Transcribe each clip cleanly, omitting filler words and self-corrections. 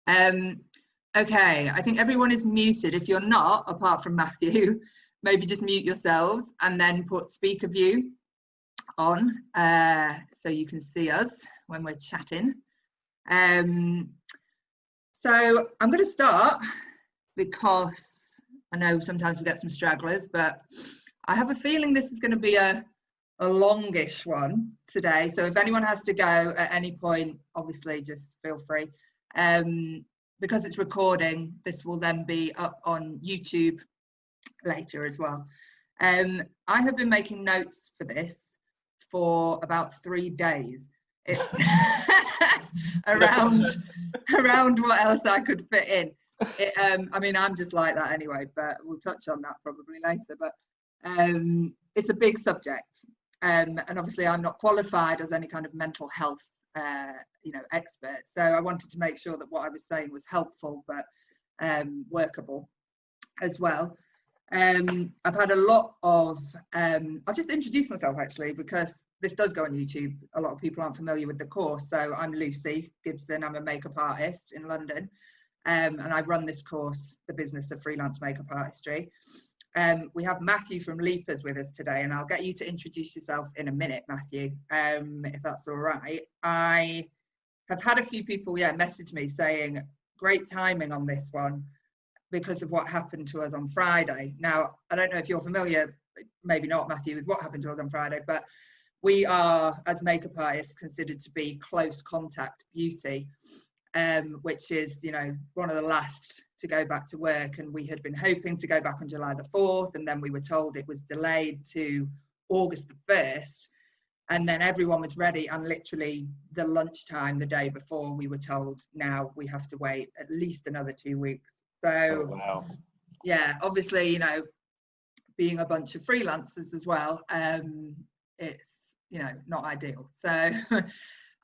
Um, okay, I think everyone is muted. If you're not, apart from Matthew, maybe just mute yourselves and then put speaker view on so you can see us when we're chatting. So I'm going to start because I know sometimes we get some stragglers, but I have a feeling this is going to be a longish one today. So if anyone has to go at any point, obviously just feel free. Because it's recording, this will then be up on YouTube later as well. I have been making notes for this for about 3 days. It's around what else I could fit in. I mean, I'm just like that anyway, but we'll touch on that probably later. But it's a big subject, and obviously I'm not qualified as any kind of mental health expert, so I wanted to make sure that what I was saying was helpful but workable as well. I've had a lot of I'll just introduce myself actually, because this does go on YouTube. A lot of people aren't familiar with the course. So I'm Lucy Gibson. I'm a makeup artist in London, and I've run this course, The Business of Freelance Makeup Artistry. We have Matthew from Leapers with us today, and I'll get you to introduce yourself in a minute, Matthew, if that's all right. I have had a few people message me saying great timing on this one because of what happened to us on Friday. Now, I don't know if you're familiar, maybe not, Matthew, with what happened to us on Friday, but we are, as makeup artists, considered to be close contact beauty, which is, one of the last to go back to work. And we had been hoping to go back on July the 4th, and then we were told it was delayed to August the 1st. And then everyone was ready, and literally the lunchtime the day before, we were told now we have to wait at least another 2 weeks. So, oh, wow. Yeah, obviously, being a bunch of freelancers as well, it's, not ideal. So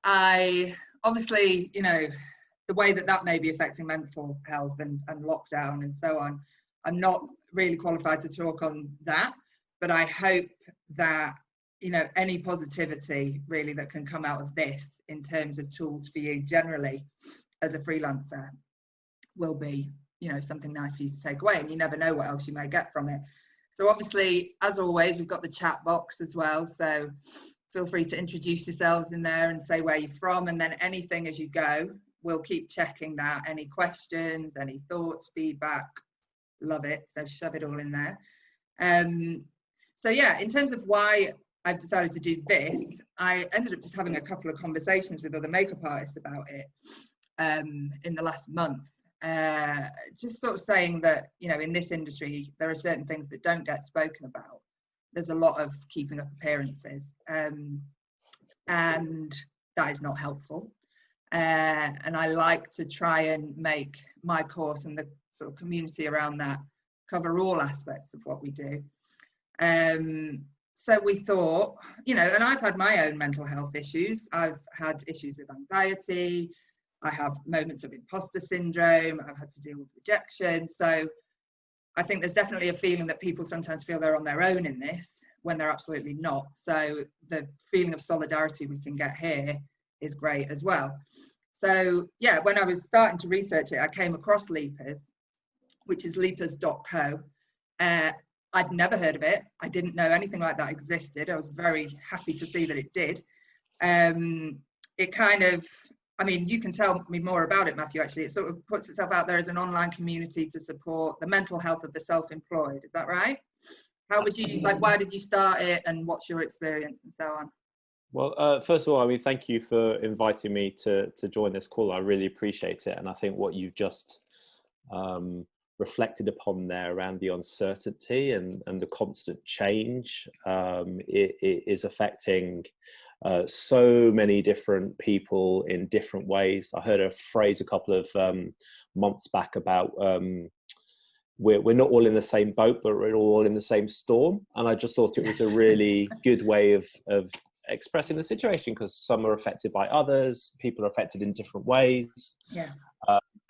I obviously, the way that may be affecting mental health and lockdown and so on, I'm not really qualified to talk on that, but I hope that, any positivity really that can come out of this in terms of tools for you generally as a freelancer will be, something nice for you to take away, and you never know what else you may get from it. So obviously, as always, we've got the chat box as well, so feel free to introduce yourselves in there and say where you're from, and then anything as you go, we'll keep checking that. Any questions, any thoughts, feedback, love it, so shove it all in there. So yeah, in terms of why I've decided to do this, I ended up just having a couple of conversations with other makeup artists about it in the last month. Just sort of saying that, in this industry, there are certain things that don't get spoken about. There's a lot of keeping up appearances, and that is not helpful. And I like to try and make my course and the sort of community around that cover all aspects of what we do. So we thought, and I've had my own mental health issues. I've had issues with anxiety. I have moments of imposter syndrome. I've had to deal with rejection. So I think there's definitely a feeling that people sometimes feel they're on their own in this when they're absolutely not. So the feeling of solidarity we can get here is great as well. So yeah, when I was starting to research it, I came across Leapers, which is leapers.co. I'd never heard of it. I didn't know anything like that existed. I was very happy to see that it did. It kind of, you can tell me more about it, Matthew, actually. It sort of puts itself out there as an online community to support the mental health of the self-employed. Is that right? How would you, why did you start it, and what's your experience and so on? Well, first of all, thank you for inviting me to join this call. I really appreciate it. And I think what you've just reflected upon there around the uncertainty and the constant change, it is affecting so many different people in different ways. I heard a phrase a couple of months back about we're not all in the same boat, but we're all in the same storm. And I just thought it was a really good way of expressing the situation, because some are affected by others, people are affected in different ways. Yeah.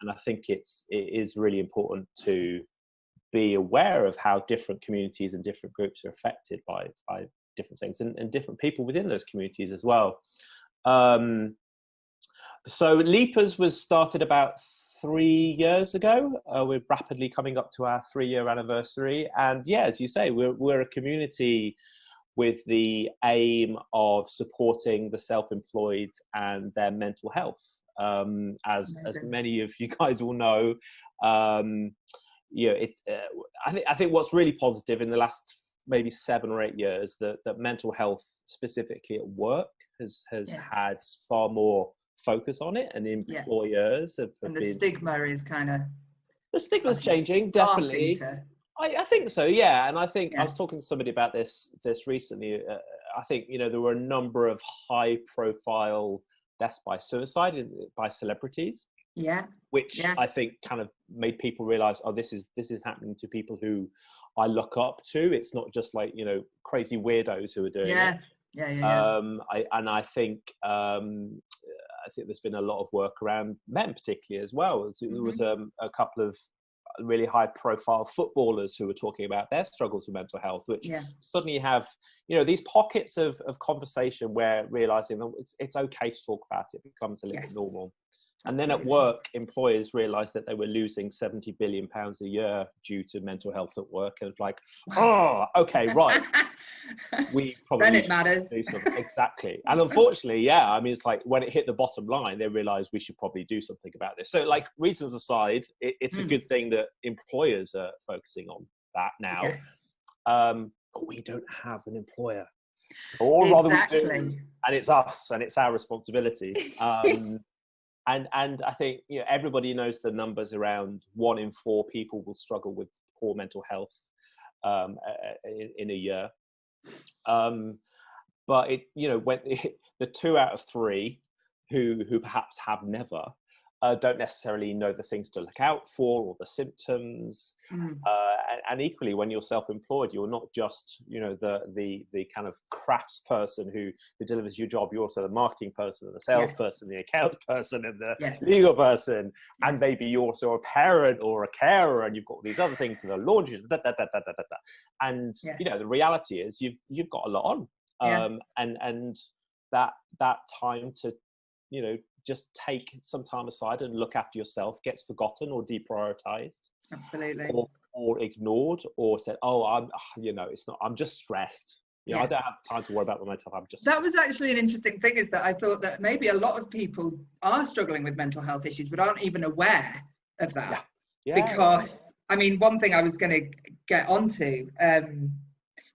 And I think it is really important to be aware of how different communities and different groups are affected by different things, and different people within those communities as well. So Leapers was started about 3 years ago. We're rapidly coming up to our 3-year anniversary. And yeah, as you say, we're a community with the aim of supporting the self-employed and their mental health. As many of you guys will know, I think what's really positive in the last maybe 7 or 8 years that mental health, specifically at work, has had far more focus on it, and employers have and the been, stigma is kind of, the stigma's changing, definitely. I think so, yeah. And I think I was talking to somebody about this recently. I think, there were a number of high profile deaths by suicide by celebrities, which I think kind of made people realize, oh, this is happening to people who I look up to. It's not just like, crazy weirdos who are doing it. I think there's been a lot of work around men, particularly, as well. There was a couple of really high profile footballers who were talking about their struggles with mental health, which suddenly have, these pockets of conversation where realizing that it's okay to talk about it becomes a little bit normal. And then at work, employers realized that they were losing £70 billion a year due to mental health at work. And it's like, oh, okay, right. We probably then it matters. Do something. Exactly. And unfortunately, it's like when it hit the bottom line, they realized we should probably do something about this. So like, reasons aside, it's a good thing that employers are focusing on that now. But we don't have an employer. Or rather we do. And it's us, and it's our responsibility. And I think everybody knows the numbers around 1 in 4 people will struggle with poor mental health in a year. But when the 2 out of 3 who perhaps have never don't necessarily know the things to look out for or the symptoms. And equally, when you're self-employed, you're not just the kind of crafts person who delivers your job. You're also the marketing person, and the salesperson, the account person, and the legal person, and maybe you're also a parent or a carer, and you've got these other things, and the laundry, and the reality is you've got a lot on, and that time to just take some time aside and look after yourself gets forgotten or deprioritized. Absolutely. Or ignored, or said, oh, it's not, I'm just stressed. I don't have time to worry about myself. That was actually an interesting thing, is that I thought that maybe a lot of people are struggling with mental health issues, but aren't even aware of that. Because, one thing I was going to get onto,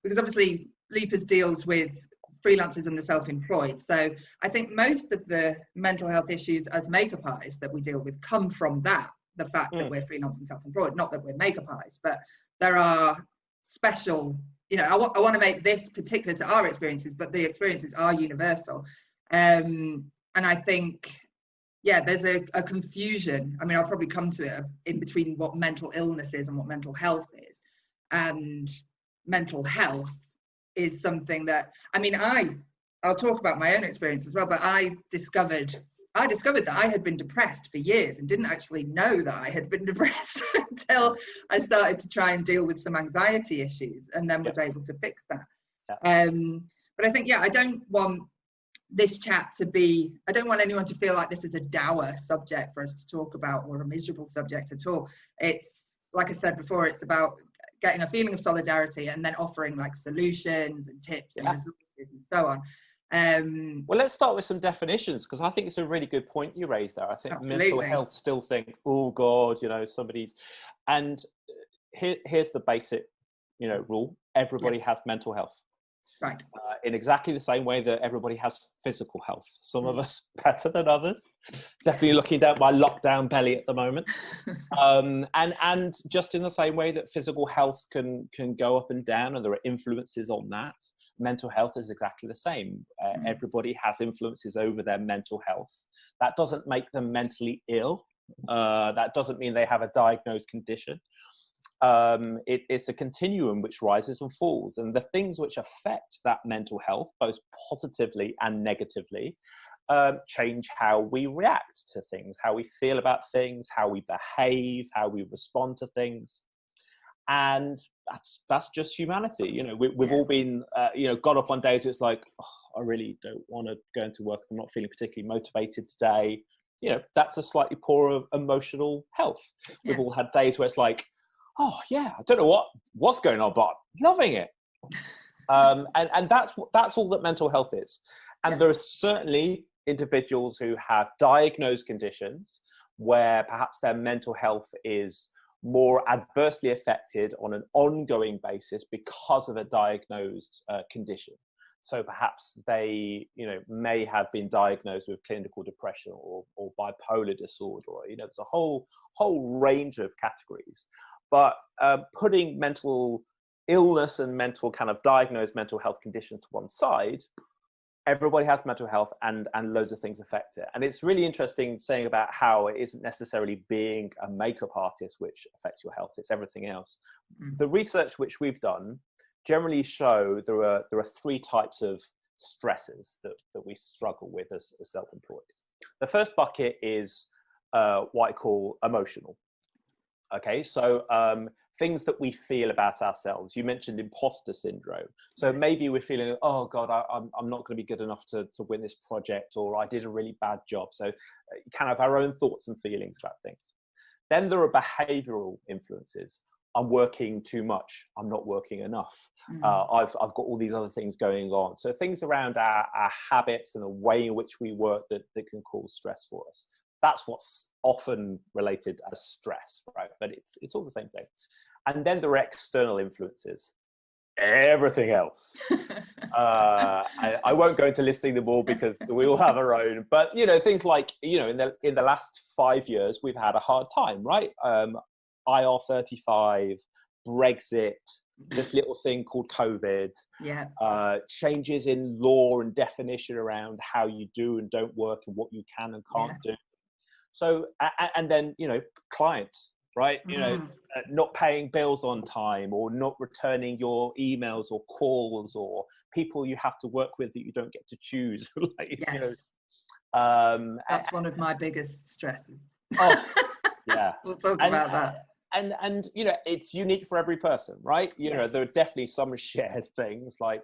because obviously Leapers deals with freelancers and the self-employed. So I think most of the mental health issues as makeup artists that we deal with come from that, the fact that we're freelance and self-employed, not that we're makeup artists, but there are special, I want to make this particular to our experiences, but the experiences are universal. And I think, there's a confusion. I'll probably come to it in between what mental illness is and what mental health is. And mental health is something that, I'll talk about my own experience as well, but I discovered that I had been depressed for years and didn't actually know that I had been depressed until I started to try and deal with some anxiety issues, and then was able to fix that. But I think, I don't want this chat to be, I don't want anyone to feel like this is a dour subject for us to talk about, or a miserable subject at all. It's, like I said before, it's about getting a feeling of solidarity and then offering like solutions and tips and resources and so on. Well, let's start with some definitions, because I think it's a really good point you raised there. I think mental health still think, oh God, somebody's, and here's the basic, rule. Everybody has mental health. Right. In exactly the same way that everybody has physical health. Some of us better than others. Definitely looking down my lockdown belly at the moment. And just in the same way that physical health can go up and down, and there are influences on that, mental health is exactly the same. Everybody has influences over their mental health. That doesn't make them mentally ill. That doesn't mean they have a diagnosed condition. It's a continuum which rises and falls, and the things which affect that mental health, both positively and negatively, change how we react to things, how we feel about things, how we behave, how we respond to things. And that's just humanity. We've all been got up on days it's like, oh, I really don't want to go into work, I'm not feeling particularly motivated today. that's a slightly poorer emotional health. Yeah. We've all had days where it's like, oh yeah, I don't know what's going on, but loving it. And that's all that mental health is. And there are certainly individuals who have diagnosed conditions where perhaps their mental health is more adversely affected on an ongoing basis because of a diagnosed condition. So perhaps they, may have been diagnosed with clinical depression or bipolar disorder, or, there's a whole range of categories. But putting mental illness and kind of diagnosed mental health conditions to one side, everybody has mental health and loads of things affect it. And it's really interesting saying about how it isn't necessarily being a makeup artist which affects your health, it's everything else. The research which we've done generally show there are 3 types of stresses that we struggle with as self-employed. The first bucket is what I call emotional. Okay, so things that we feel about ourselves. You mentioned imposter syndrome. So maybe we're feeling, oh God, I'm not going to be good enough to win this project, or I did a really bad job. So kind of our own thoughts and feelings about things. Then there are behavioral influences. I'm working too much. I'm not working enough. I've got all these other things going on. So things around our habits and the way in which we work that can cause stress for us. That's what's often related as stress, right? But it's all the same thing. And then there are external influences, everything else. I won't go into listing them all because we all have our own. But things like in the last 5 years we've had a hard time, right? IR35, Brexit, this little thing called COVID, changes in law and definition around how you do and don't work and what you can and can't do. So and then clients. Right, not paying bills on time, or not returning your emails or calls, or people you have to work with that you don't get to choose. That's one of my biggest stresses. Oh, yeah. We'll talk about that. And it's unique for every person, right? There are definitely some shared things like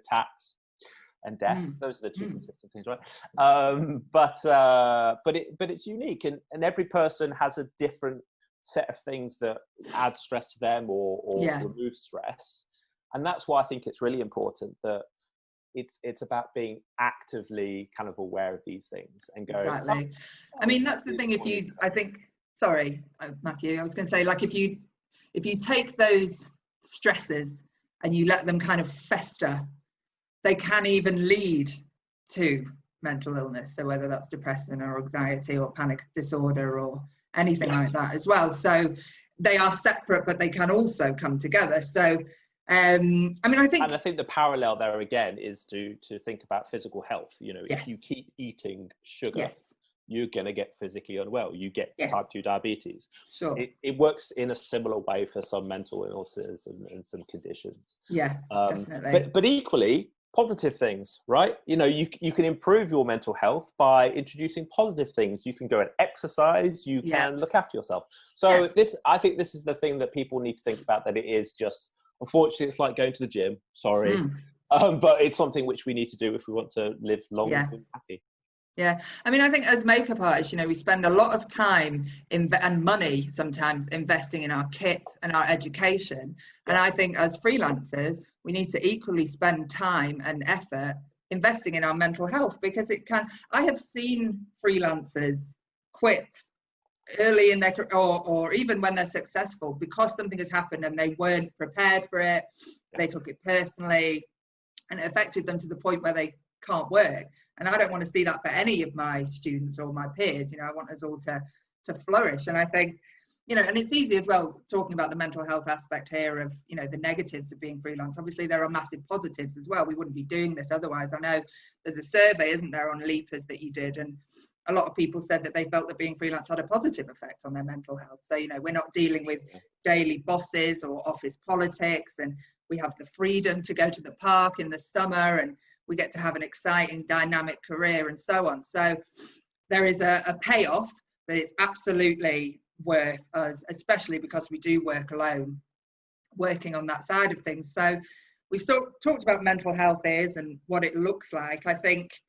tax and death. Those are the 2 consistent things, right? But it's unique, and every person has a different set of things that add stress to them or remove stress. And that's why I think it's really important that it's about being actively kind of aware of these things and going, exactly. I mean, that's the thing. Sorry, Matthew, I was going to say, like, if you take those stresses and you let them kind of fester, they can even lead to mental illness. So whether that's depression or anxiety or panic disorder or anything like that as well. So they are separate, but they can also come together. So I think the parallel there again is to think about physical health. If you keep eating sugar, you're going to get physically unwell. You get type 2 diabetes. Sure. It works in a similar way for some mental illnesses and some conditions. Definitely. But equally, positive things, right? You can improve your mental health by introducing positive things. You can go and exercise, you can look after yourself. So I think this is the thing that people need to think about, that it is just, unfortunately, it's like going to the gym, sorry. But it's something which we need to do if we want to live long and happy. Yeah, I mean, I think as makeup artists, we spend a lot of time and money sometimes investing in our kit and our education. And I think as freelancers, we need to equally spend time and effort investing in our mental health, because I have seen freelancers quit early in their career, or even when they're successful, because something has happened and they weren't prepared for it. They took it personally and it affected them to the point where they can't work. And I don't want to see that for any of my students or my peers. I want us all to flourish. And I think, and it's easy as well talking about the mental health aspect here of, the negatives of being freelance. Obviously there are massive positives as well. We wouldn't be doing this otherwise. I know there's a survey, isn't there, on Leapers that you did, and a lot of people said that they felt that being freelance had a positive effect on their mental health. So, we're not dealing with daily bosses or office politics, and we have the freedom to go to the park in the summer, and we get to have an exciting, dynamic career and so on. So there is a payoff, but it's absolutely worth us, especially because we do work alone, working on that side of things. So we've talked about mental health is and what it looks like. I think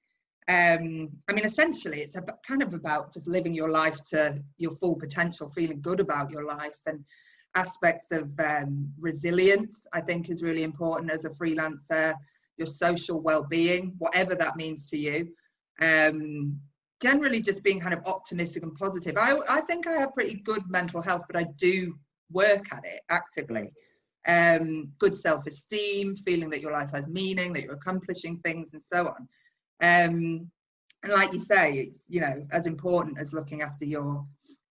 I mean, essentially, it's kind of about just living your life to your full potential, feeling good about your life, and aspects of resilience, I think, is really important as a freelancer. Your social well-being, whatever that means to you. Generally, just being kind of optimistic and positive. I think I have pretty good mental health, but I do work at it actively. Good self-esteem, feeling that your life has meaning, that you're accomplishing things, and so on. And like you say, it's, you know, as important as looking after your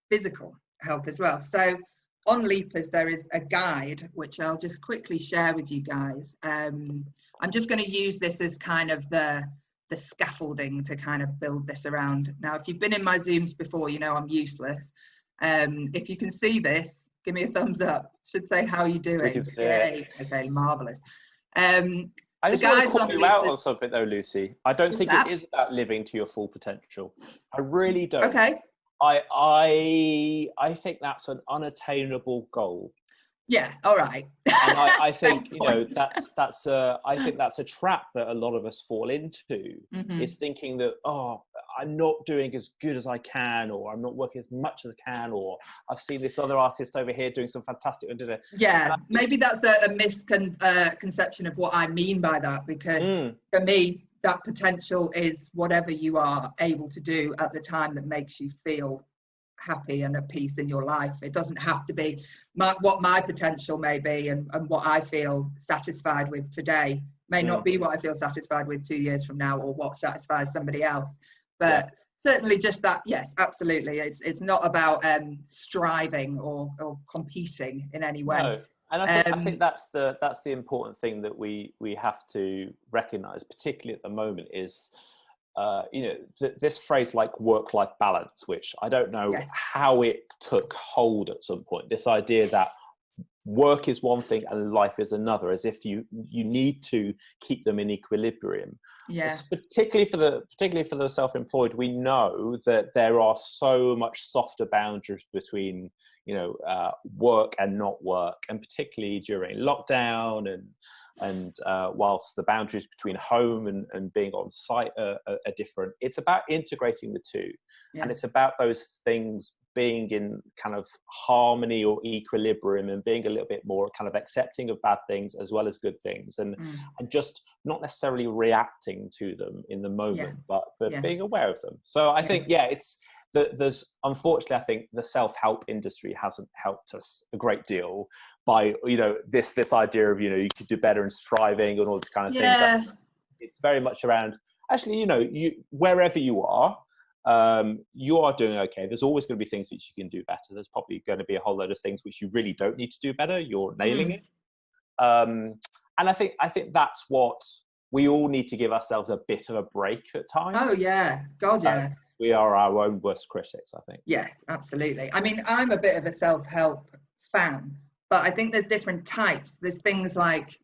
physical health as well. So on Leapers, there is a guide, which I'll just quickly share with you guys. I'm just going to use this as kind of the scaffolding to kind of build this around. Now, if you've been in my Zooms before, you know I'm useless. If you can see this, give me a thumbs up. Should say, how are you doing? We can see it. Okay, marvellous. I just want to call you out on something though, Lucy. I don't think it is about living to your full potential. I really don't. Okay. I think that's an unattainable goal. Yeah, all right. And I think, you know, I think that's a trap that a lot of us fall into, is thinking that, oh, I'm not doing as good as I can, or I'm not working as much as I can, or I've seen this other artist over here doing some fantastic. Yeah, maybe that's a misconception of what I mean by that, because for me, that potential is whatever you are able to do at the time that makes you feel happy and at peace in your life. It doesn't have to be what my potential may be, and what I feel satisfied with today may not be what I feel satisfied with 2 years from now, or what satisfies somebody else. But certainly just that, yes, absolutely. It's not about striving or competing in any way. No. And I think that's the important thing that we have to recognize, particularly at the moment, is you know, this phrase like work-life balance, which I don't know how it took hold at some point. This idea that work is one thing and life is another, as if you need to keep them in equilibrium. Yeah. Particularly for the self-employed, we know that there are so much softer boundaries between, you know, work and not work, and particularly during lockdown and whilst the boundaries between home and being on site are different. It's about integrating the two, and it's about those things being in kind of harmony or equilibrium, and being a little bit more kind of accepting of bad things as well as good things, and just not necessarily reacting to them in the moment, but being aware of them. So I think, it's there's, unfortunately, I think the self-help industry hasn't helped us a great deal by, you know, this idea of, you know, you could do better and striving and all these kind of things. It's very much around, actually, you know, wherever you are doing okay. There's always going to be things which you can do better. There's probably going to be a whole load of things which you really don't need to do better. You're nailing it. And I think that's what we all need to give ourselves, a bit of a break at times. Oh yeah, God, yeah. We are our own worst critics, I think. Yes, absolutely. I mean, I'm a bit of a self-help fan, but I think there's different types. There's things like,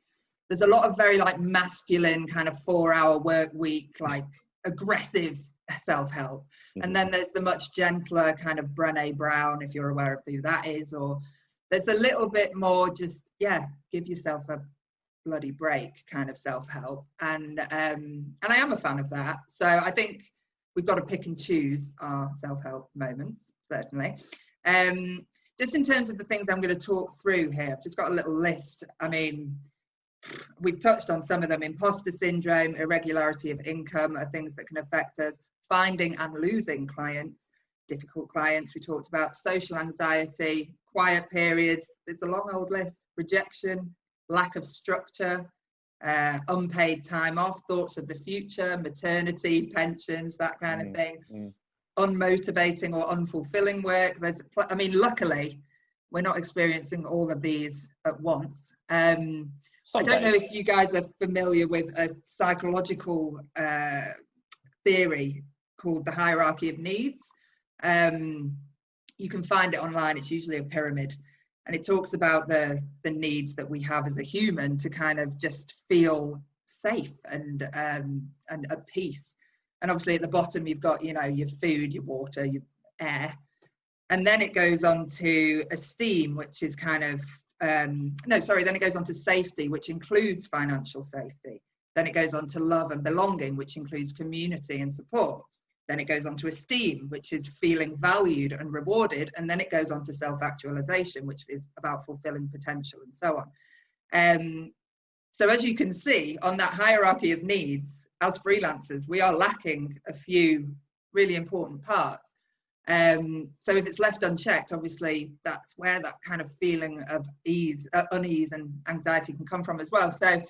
there's a lot of very like masculine kind of 4-hour work week, like aggressive self-help. And then there's the much gentler kind of Brené Brown, if you're aware of who that is, or there's a little bit more just, give yourself a bloody break kind of self-help. And I am a fan of that. So I think we've got to pick and choose our self-help moments, certainly. Just in terms of the things I'm going to talk through here, I've just got a little list. I mean, we've touched on some of them. Imposter syndrome, irregularity of income are things that can affect us. Finding and losing clients, difficult clients we talked about. Social anxiety, quiet periods, it's a long old list. Rejection, lack of structure, unpaid time off, thoughts of the future, maternity, pensions, that kind of thing. Unmotivating or unfulfilling work. I mean, luckily, we're not experiencing all of these at once. I don't know if you guys are familiar with a psychological theory called the hierarchy of needs. You can find it online. It's usually a pyramid, and it talks about the needs that we have as a human to kind of just feel safe and at peace. And obviously at the bottom you've got, you know, your food, your water, your air, and then it goes on to esteem, which is kind of then it goes on to safety, which includes financial safety. Then it goes on to love and belonging, which includes community and support. Then it goes on to esteem, which is feeling valued and rewarded. And then it goes on to self-actualization, which is about fulfilling potential and so on. So as you can see on that hierarchy of needs, as freelancers, we are lacking a few really important parts. So if it's left unchecked, obviously that's where that kind of feeling of unease and anxiety can come from as well. So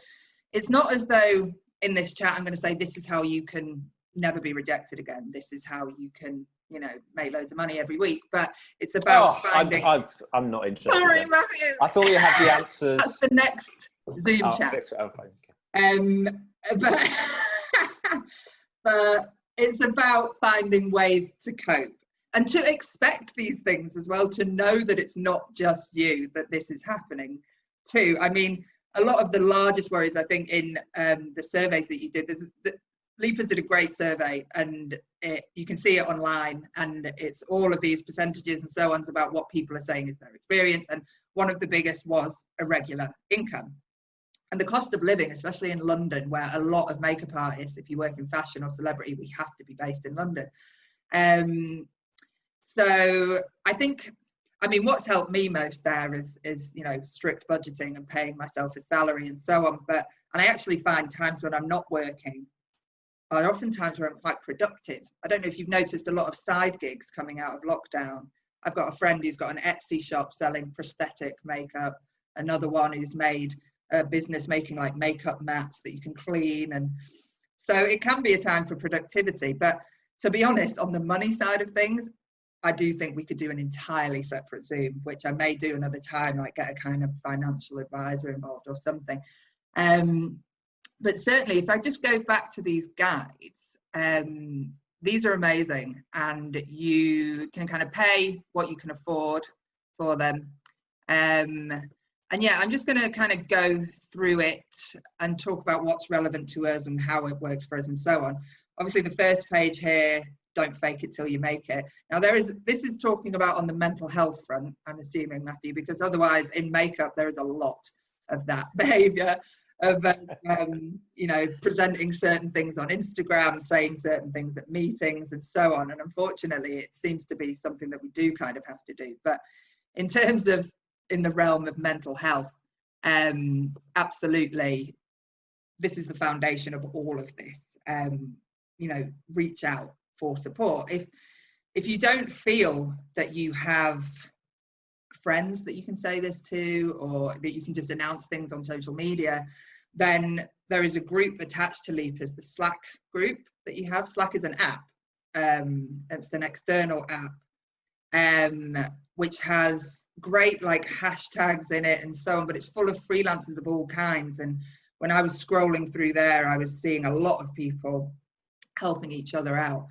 it's not as though in this chat I'm going to say this is how you can never be rejected again, this is how you can, you know, make loads of money every week, but it's about finding... I'm not interested. Sorry, Matthew. I thought you had the answers. That's the next Zoom chat. Fine. But it's about finding ways to cope and to expect these things as well, to know that it's not just you, that this is happening too. I mean, a lot of the largest worries, I think, in the surveys that you did, Leapers did a great survey, and you can see it online, and it's all of these percentages and so on about what people are saying is their experience, and one of the biggest was irregular income. And the cost of living, especially in London, where a lot of makeup artists, if you work in fashion or celebrity, we have to be based in London. So I think, I mean, what's helped me most there is, you know, strict budgeting and paying myself a salary and so on. And I actually find times when I'm not working are often times where I'm quite productive. I don't know if you've noticed a lot of side gigs coming out of lockdown. I've got a friend who's got an Etsy shop selling prosthetic makeup, another one who's made a business making like makeup mats that you can clean. And so it can be a time for productivity. But to be honest, on the money side of things, I do think we could do an entirely separate Zoom, which I may do another time, like get a kind of financial advisor involved or something. But certainly, if I just go back to these guides, these are amazing, and you can kind of pay what you can afford for them. And yeah, I'm just going to kind of go through it and talk about what's relevant to us and how it works for us and so on. Obviously, the first page here, don't fake it till you make it. Now, this is talking about on the mental health front, I'm assuming, Matthew, because otherwise in makeup, there is a lot of that behavior of, you know, presenting certain things on Instagram, saying certain things at meetings and so on. And unfortunately, it seems to be something that we do kind of have to do. But in terms of in the realm of mental health, absolutely, this is the foundation of all of this. You know, reach out for support. If you don't feel that you have friends that you can say this to, or that you can just announce things on social media, then there is a group attached to Leapers, the Slack group that you have. Slack is an app. It's an external app, which has great like hashtags in it and so on, but it's full of freelancers of all kinds. And when I was scrolling through there, I was seeing a lot of people helping each other out.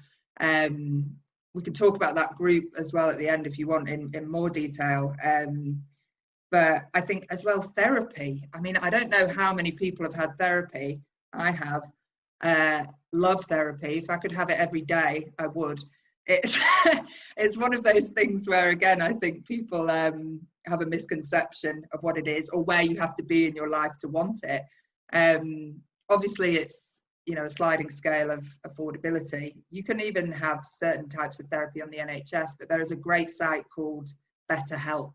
We can talk about that group as well at the end if you want in more detail. But I think as well, therapy. I mean, I don't know how many people have had therapy. I have. Love therapy. If I could have it every day, I would. It's one of those things where, again, I think people have a misconception of what it is or where you have to be in your life to want it. Obviously, it's, you know, a sliding scale of affordability. You can even have certain types of therapy on the NHS, but there is a great site called BetterHelp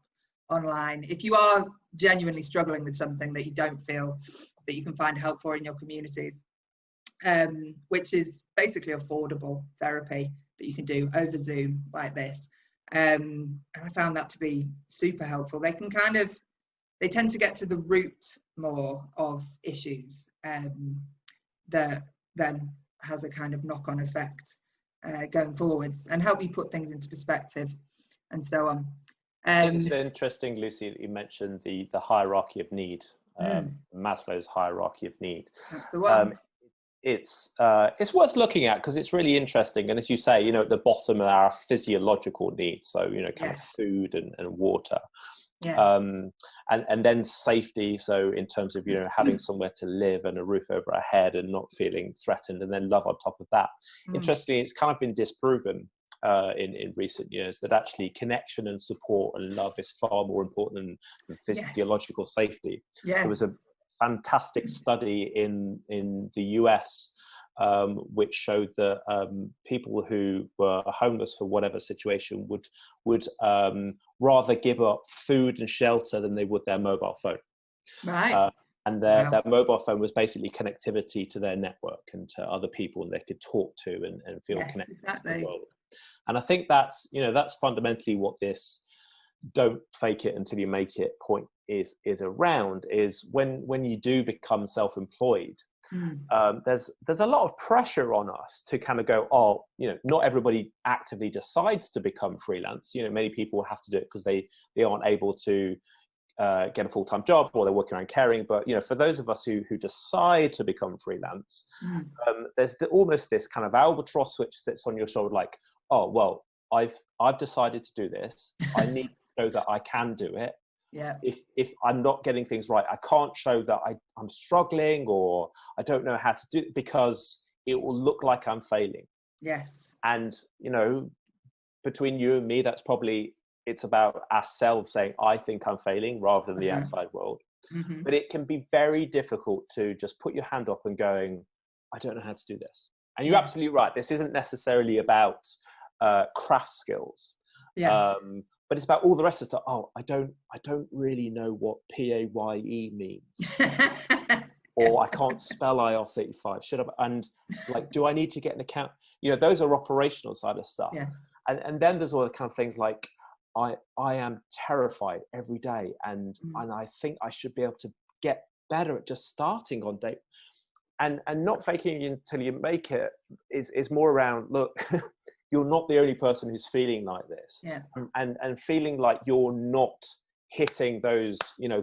online. If you are genuinely struggling with something that you don't feel that you can find help for in your communities, which is basically affordable therapy that you can do over Zoom like this. And I found that to be super helpful. They tend to get to the root more of issues that then has a kind of knock-on effect going forwards and help you put things into perspective and so on. It's interesting, Lucy, that you mentioned the hierarchy of need, Maslow's hierarchy of need. That's the one. It's worth looking at because it's really interesting. And as you say, you know, at the bottom are our physiological needs. So, you know, kind of food and water. Yeah. And then safety. So in terms of, you know, having somewhere to live and a roof over our head and not feeling threatened, and then love on top of that. Interestingly, it's kind of been disproven in recent years that actually connection and support and love is far more important than physiological safety. There was a fantastic study in the US, which showed that people who were homeless for whatever situation would rather give up food and shelter than they would their mobile phone. Right. And their mobile phone was basically connectivity to their network and to other people they could talk to and feel connected to the world. And I think that's fundamentally what this don't fake it until you make it point is around, is when you do become self-employed, there's a lot of pressure on us to kind of go, oh, not everybody actively decides to become freelance. Many people have to do it because they aren't able to get a full-time job, or they're working around caring. But for those of us who decide to become freelance, there's almost this kind of albatross which sits on your shoulder, like, oh well, I've decided to do this. I need to show that I can do it. Yeah. If I'm not getting things right, I can't show that I'm struggling, or I don't know how to do it, because it will look like I'm failing. Yes. And between you and me, it's about ourselves saying, I think I'm failing, rather than the outside world. But it can be very difficult to just put your hand up and going, I don't know how to do this. And you're absolutely right. This isn't necessarily about craft skills. But it's about all the rest of the stuff. Oh, I don't really know what PAYE means. Or I can't spell IR35. Should I? And like, do I need to get an account? Those are operational side of stuff. Yeah. And then there's all the kind of things like, I am terrified every day, and I think I should be able to get better at just starting on day. And not faking it until you make it is more around, look, you're not the only person who's feeling like this. Yeah. And feeling like you're not hitting those,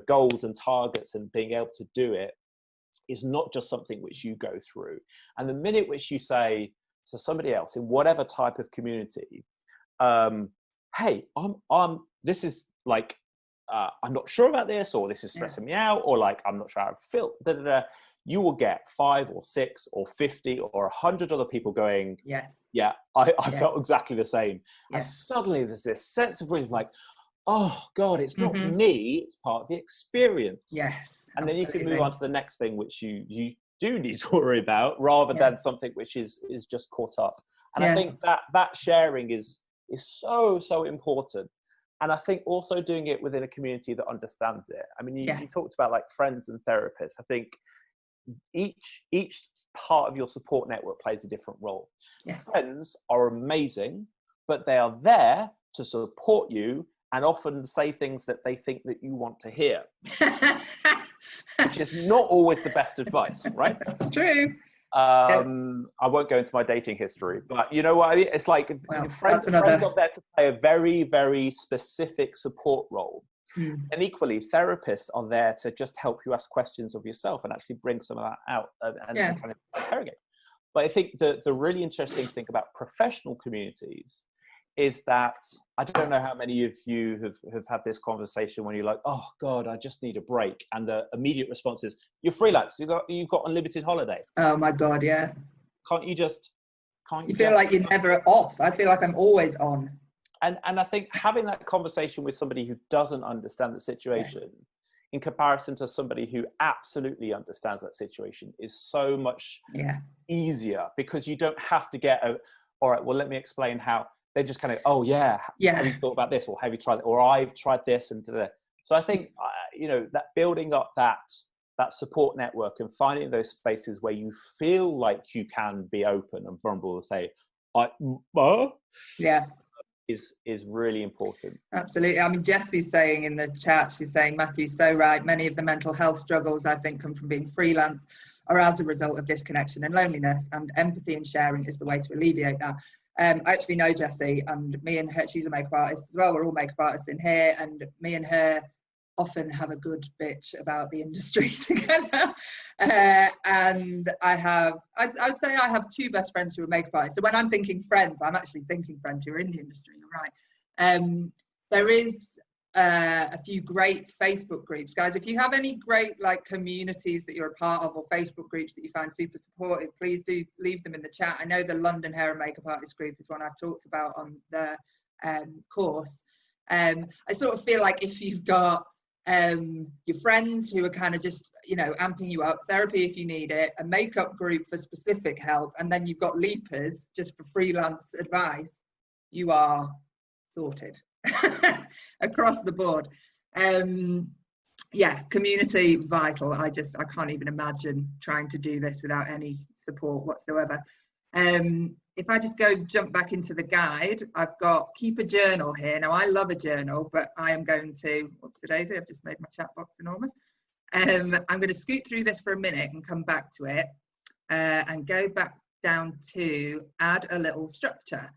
goals and targets, and being able to do it is not just something which you go through. And the minute which you say to somebody else in whatever type of community, hey, this is like, I'm not sure about this, or this is stressing me out, or like, I'm not sure how I feel, you will get 5 or 6 or 50 or 100 other people going, I felt exactly the same. And suddenly there's this sense of relief, like, oh God, it's not me, it's part of the experience. Yes. And then you can move on to the next thing, which you do need to worry about, rather than something which is just caught up. And I think that sharing is so important. And I think also doing it within a community that understands it. I mean, you talked about like friends and therapists. I think each part of your support network plays a different role. Friends are amazing, but they are there to support you and often say things that they think that you want to hear, which is not always the best advice, right? That's true. I won't go into my dating history, but you know what I mean? It's like, friends are there to play a very, very specific support role. And equally, therapists are there to just help you ask questions of yourself and actually bring some of that out and kind of interrogate. But I think the really interesting thing about professional communities is that, I don't know how many of you have had this conversation when you're like, oh God, I just need a break. And the immediate response is, you're freelance, you've got unlimited holiday. Oh my God, yeah. Can't you feel like you're never off? I feel like I'm always on. And I think having that conversation with somebody who doesn't understand the situation in comparison to somebody who absolutely understands that situation is so much easier, because you don't have to get all right, well, let me explain how. They just kind of, have you thought about this, or have you tried it, or I've tried this, and so I think that building up that support network and finding those spaces where you feel like you can be open and vulnerable and say, is really important. Absolutely. I mean, Jessie's saying in the chat, she's saying, Matthew's so right. Many of the mental health struggles, I think, come from being freelance or as a result of disconnection and loneliness, and empathy and sharing is the way to alleviate that. I actually know Jessie, and me and her, she's a makeup artist as well. We're all makeup artists in here, and me and her often have a good bitch about the industry together. And I would say I have 2 best friends who are makeup artists. So when I'm thinking friends, I'm actually thinking friends who are in the industry. You're right. There is a few great Facebook groups, guys. If you have any great like communities that you're a part of, or Facebook groups that you find super supportive, please do leave them in the chat. I know the London Hair and Makeup Artist group is one I've talked about on the course. I sort of feel like if you've got your friends who are kind of just, you know, amping you up, therapy if you need it, a makeup group for specific help, and then you've got leapers just for freelance advice, you are sorted across the board. Yeah, community vital. I can't even imagine trying to do this without any support whatsoever. If I just jump back into the guide, I've got keep a journal here. Now, I love a journal, but I am going to, what's today's day? I've just made my chat box enormous. I'm going to scoot through this for a minute and come back to it, and go back down to add a little structure.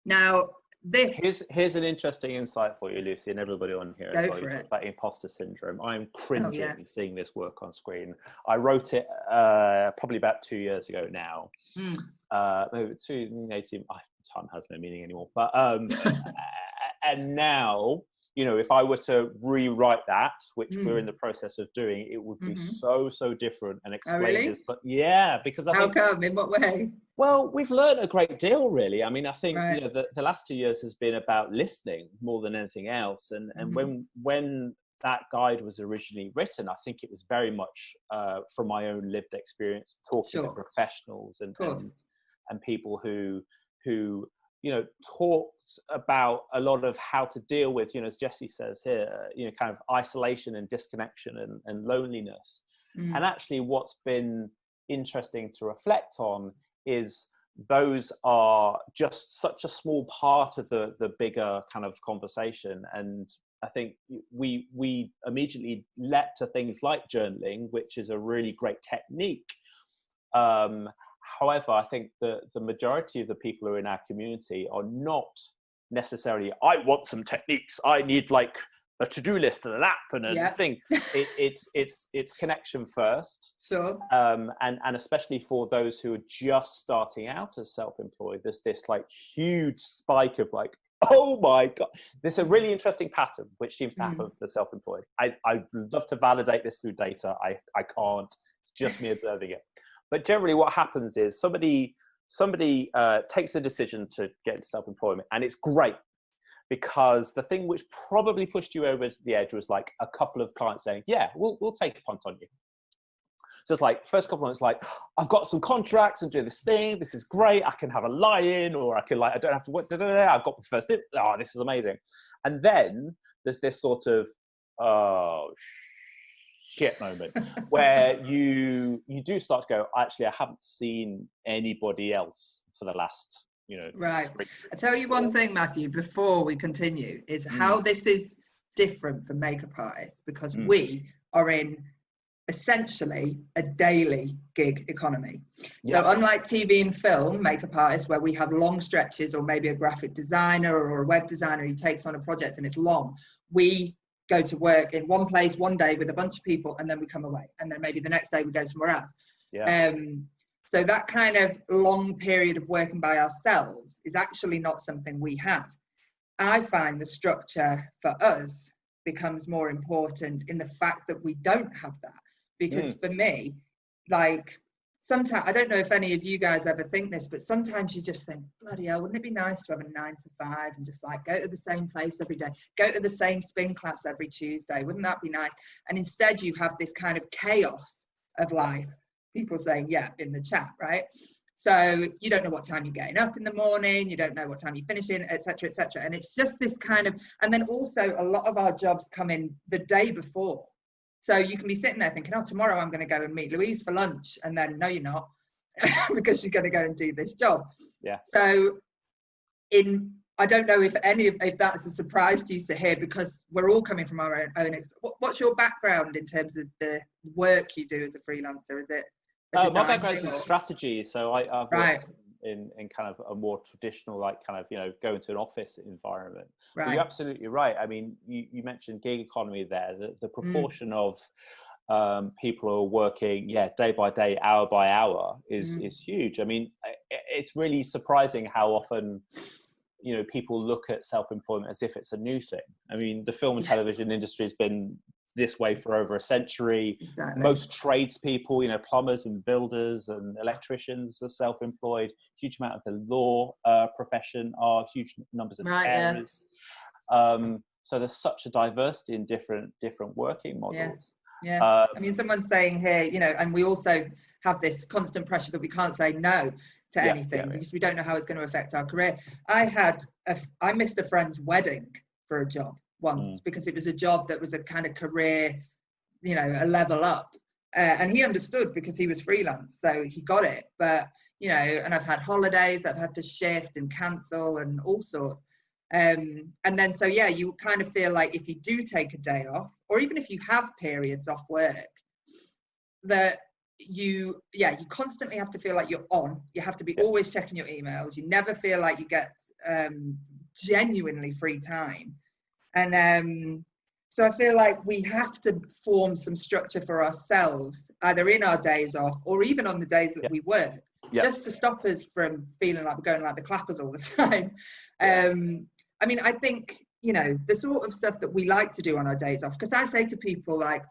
Now, here's an interesting insight for you, Lucy, and everybody on here. Go for it. About imposter syndrome. I'm cringing seeing this work on screen. I wrote it probably about 2 years ago now. Maybe 2018. Time has no meaning anymore. But and now, you know, if I were to rewrite that, which we're in the process of doing, it would be so different and explained. Oh, really? Yeah, because I think, how come? In what way? Well, we've learned a great deal, really. I mean, I think Right. you know the last 2 years has been about listening more than anything else. And when that guide was originally written, I think it was very much from my own lived experience, talking to professionals and people who you know talked about a lot of how to deal with, you know, as Jessie says here, you know, kind of isolation and disconnection and loneliness. And actually, what's been interesting to reflect on is those are just such a small part of the bigger kind of conversation. And I think we immediately leapt to things like journaling, which is a really great technique. However, I think the majority of the people who are in our community are not necessarily, I want some techniques, I need like a to-do list and an app and a thing. It's connection first. Sure. And especially for those who are just starting out as self-employed, there's this like huge spike of like, oh my God. There's a really interesting pattern which seems to happen for the self-employed. I'd love to validate this through data. I can't. It's just me observing it. But generally what happens is somebody takes the decision to get into self-employment, and it's great. Because the thing which probably pushed you over the edge was like a couple of clients saying, yeah, we'll take a punt on you. So it's like, first couple of months, like, I've got some contracts and do this thing. This is great. I can have a lie-in, or I can like, I don't have to work. I've got the first, oh, this is amazing. And then there's this sort of, oh, shit moment where you do start to go, actually, I haven't seen anybody else for the last, you know. Right. I tell you one thing, Matthew, before we continue, is how this is different for makeup artists, because we are in essentially a daily gig economy. So unlike TV and film makeup artists, where we have long stretches, or maybe a graphic designer or a web designer who takes on a project and it's long, we go to work in one place one day with a bunch of people, and then we come away, and then maybe the next day we go somewhere else. So that kind of long period of working by ourselves is actually not something we have. I find the structure for us becomes more important in the fact that we don't have that. Because for me, like, sometimes, I don't know if any of you guys ever think this, but sometimes you just think, bloody hell, wouldn't it be nice to have a 9 to 5 and just like go to the same place every day, go to the same spin class every Tuesday? Wouldn't that be nice? And instead you have this kind of chaos of life. People saying, yeah, in the chat, right? So you don't know what time you're getting up in the morning, you don't know what time you're finishing, etc., etc. And it's just this kind of, and then also a lot of our jobs come in the day before. So you can be sitting there thinking, oh, tomorrow I'm going to go and meet Louise for lunch. And then, no, you're not, because she's going to go and do this job. Yeah. So I don't know if that's a surprise to you to hear, because we're all coming from our own what's your background in terms of the work you do as a freelancer? Is it my background is in strategy, so I've worked in kind of a more traditional, like, kind of, you know, go into an office environment. But you're absolutely right. I mean, you mentioned gig economy there. The proportion of people who are working, day by day, hour by hour is huge. I mean, it's really surprising how often, you know, people look at self-employment as if it's a new thing. I mean, the film and television industry has been this way for over a century. Exactly. Most tradespeople, you know, plumbers and builders and electricians are self-employed. Huge amount of the law profession are huge numbers of carers. So there's such a diversity in different working models. Yeah. I mean, someone's saying here, you know, and we also have this constant pressure that we can't say no to anything because we don't know how it's going to affect our career. I missed a friend's wedding for a job once because it was a job that was a kind of career, you know, a level up. And he understood because he was freelance, so he got it. But, you know, and I've had holidays, I've had to shift and cancel and all sorts. And then, so yeah, you kind of feel like if you do take a day off, or even if you have periods off work, that you constantly have to feel like you're on. You have to be always checking your emails. You never feel like you get genuinely free time. And so I feel like we have to form some structure for ourselves, either in our days off or even on the days that we work, just to stop us from feeling like we're going like the clappers all the time. I mean, I think, you know, the sort of stuff that we like to do on our days off, because I say to people like,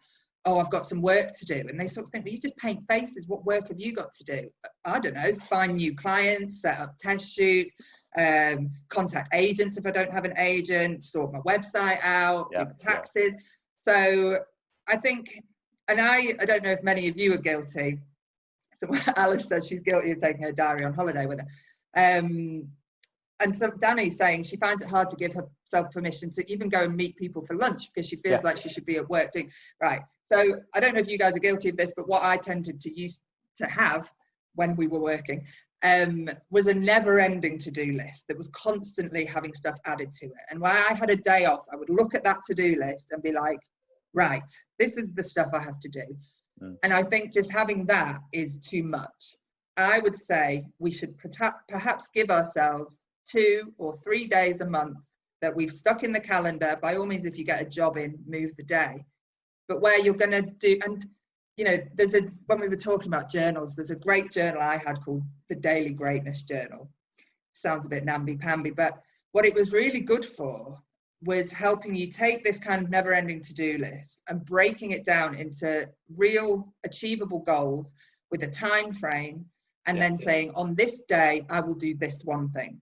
oh, I've got some work to do. And they sort of think, well, you just paint faces. What work have you got to do? I don't know, find new clients, set up test shoots, contact agents if I don't have an agent, sort my website out, do my taxes. So I think, and I don't know if many of you are guilty. So Alice says she's guilty of taking her diary on holiday with her. And so Danny's saying she finds it hard to give herself permission to even go and meet people for lunch because she feels like she should be at work doing, right. So I don't know if you guys are guilty of this, but what I tended to use to have when we were working was a never-ending to-do list that was constantly having stuff added to it. And when I had a day off, I would look at that to-do list and be like, right, this is the stuff I have to do. And I think just having that is too much. I would say we should perhaps give ourselves 2 or 3 days a month that we've stuck in the calendar. By all means, if you get a job in, move the day. But where you're going to do, and you know, when we were talking about journals, there's a great journal I had called the Daily Greatness Journal. Sounds a bit namby-pamby, but what it was really good for was helping you take this kind of never-ending to-do list and breaking it down into real achievable goals with a time frame, and then saying, on this day, I will do this one thing.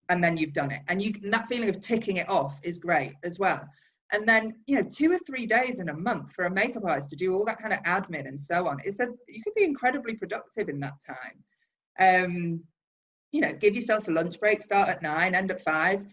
And then you've done it. And that feeling of ticking it off is great as well. And then, you know, 2 or 3 days in a month for a makeup artist to do all that kind of admin and so on. You could be incredibly productive in that time. You know, give yourself a lunch break, start at 9, end at 5.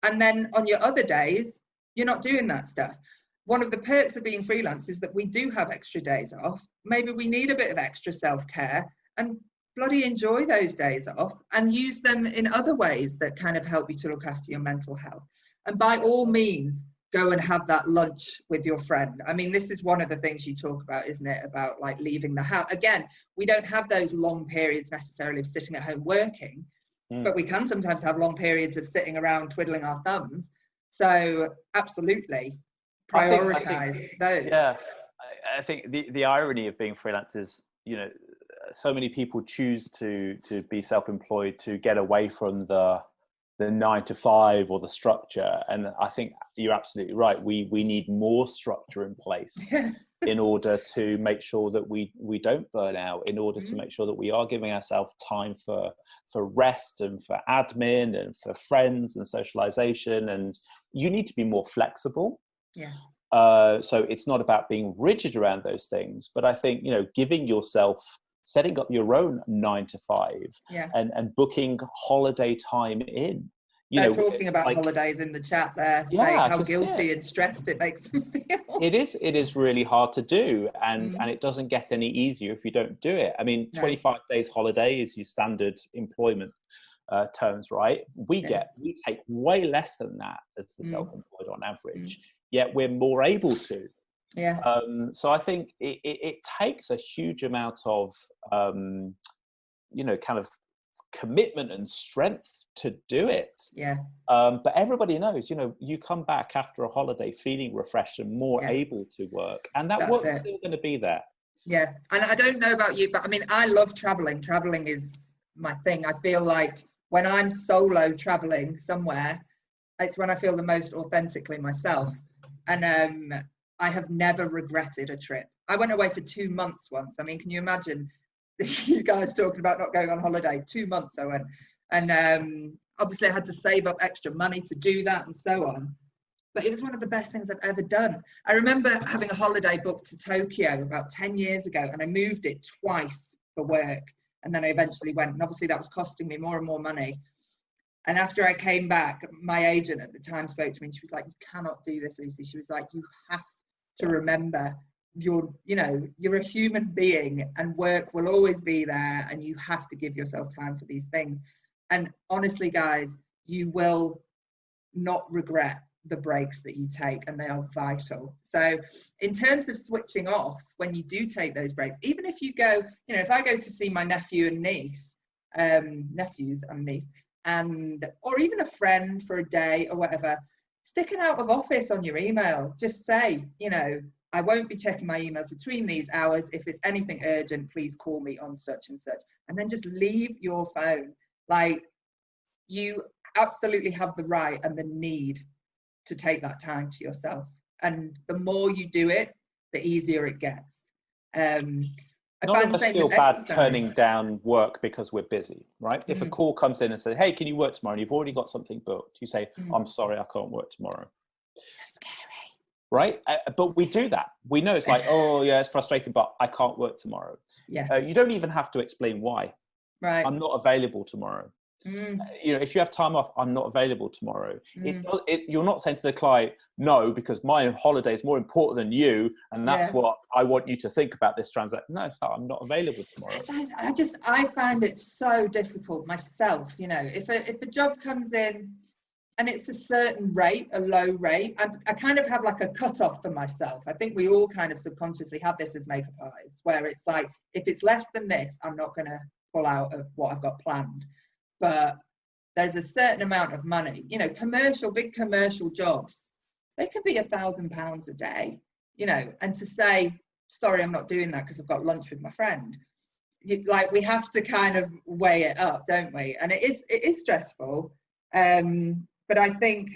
And then on your other days, you're not doing that stuff. One of the perks of being freelance is that we do have extra days off. Maybe we need a bit of extra self-care, and bloody enjoy those days off and use them in other ways that kind of help you to look after your mental health. And by all means, go and have that lunch with your friend. I mean, this is one of the things you talk about, isn't it? About like leaving the house. Again, we don't have those long periods necessarily of sitting at home working, but we can sometimes have long periods of sitting around twiddling our thumbs. So absolutely prioritize those. Yeah, I think the irony of being freelance is, you know, so many people choose to be self-employed to get away from the 9 to 5 or the structure. And I think you're absolutely right. We need more structure in place in order to make sure that we don't burn out, in order to make sure that we are giving ourselves time for rest and for admin and for friends and socialization. And you need to be more flexible. So it's not about being rigid around those things, but I think, you know, giving yourself, setting up your own 9 to 5 and booking holiday time in. They're talking about like, holidays in the chat there, saying how guilty and stressed it makes them feel. It is really hard to do, and it doesn't get any easier if you don't do it. I mean, 25 days holiday is your standard employment terms, right? We take way less than that as the self-employed on average, yet we're more able to. So I think it takes a huge amount of you know, kind of commitment and strength to do it. But everybody knows, you know, you come back after a holiday feeling refreshed and more able to work, and that work's still going to be there. And I don't know about you, but I mean, I love traveling is my thing. I feel like when I'm solo traveling somewhere, it's when I feel the most authentically myself. And I have never regretted a trip. I went away for 2 months once. I mean, can you imagine you guys talking about not going on holiday? 2 months I went. And obviously I had to save up extra money to do that and so on. but it was one of the best things I've ever done. I remember having a holiday booked to Tokyo about 10 years ago, and I moved it twice for work. And then I eventually went, and obviously that was costing me more and more money. And after I came back, my agent at the time spoke to me, and she was like, you cannot do this, Lucy. She was like, you have to remember you're a human being, and work will always be there, and you have to give yourself time for these things. And honestly, guys, you will not regret the breaks that you take, and they are vital. So in terms of switching off, when you do take those breaks, even if you go, if I go to see my nephew and niece, nephews and niece, or even a friend for a day or whatever, sticking out of office on your email, just say, I won't be checking my emails between these hours. If it's anything urgent, please call me on such and such. And then just leave your phone. Like, you absolutely have the right and the need to take that time to yourself. And the more you do it, the easier it gets. None of us feel bad turning down work because we're busy, right? If a call comes in and says, hey, can you work tomorrow? And you've already got something booked. You say, I'm sorry, I can't work tomorrow. So scary. Right? But we do that. We know it's like, oh yeah, it's frustrating, but I can't work tomorrow. Yeah. You don't even have to explain why. Right. I'm not available tomorrow. If you have time off, I'm not available tomorrow. You're not saying to the client, no, because my holiday is more important than you, and that's what I want you to think about this transaction. No, I'm not available tomorrow. I find it so difficult myself. If a job comes in and it's a certain rate, a low rate, I kind of have like a cutoff for myself. I think we all kind of subconsciously have this as makeup artists, where it's like, if it's less than this, I'm not going to pull out of what I've got planned. But there's a certain amount of money, big commercial jobs, they could be £1,000 a day, and to say, sorry, I'm not doing that because I've got lunch with my friend. We have to kind of weigh it up, don't we? And it is stressful. But I think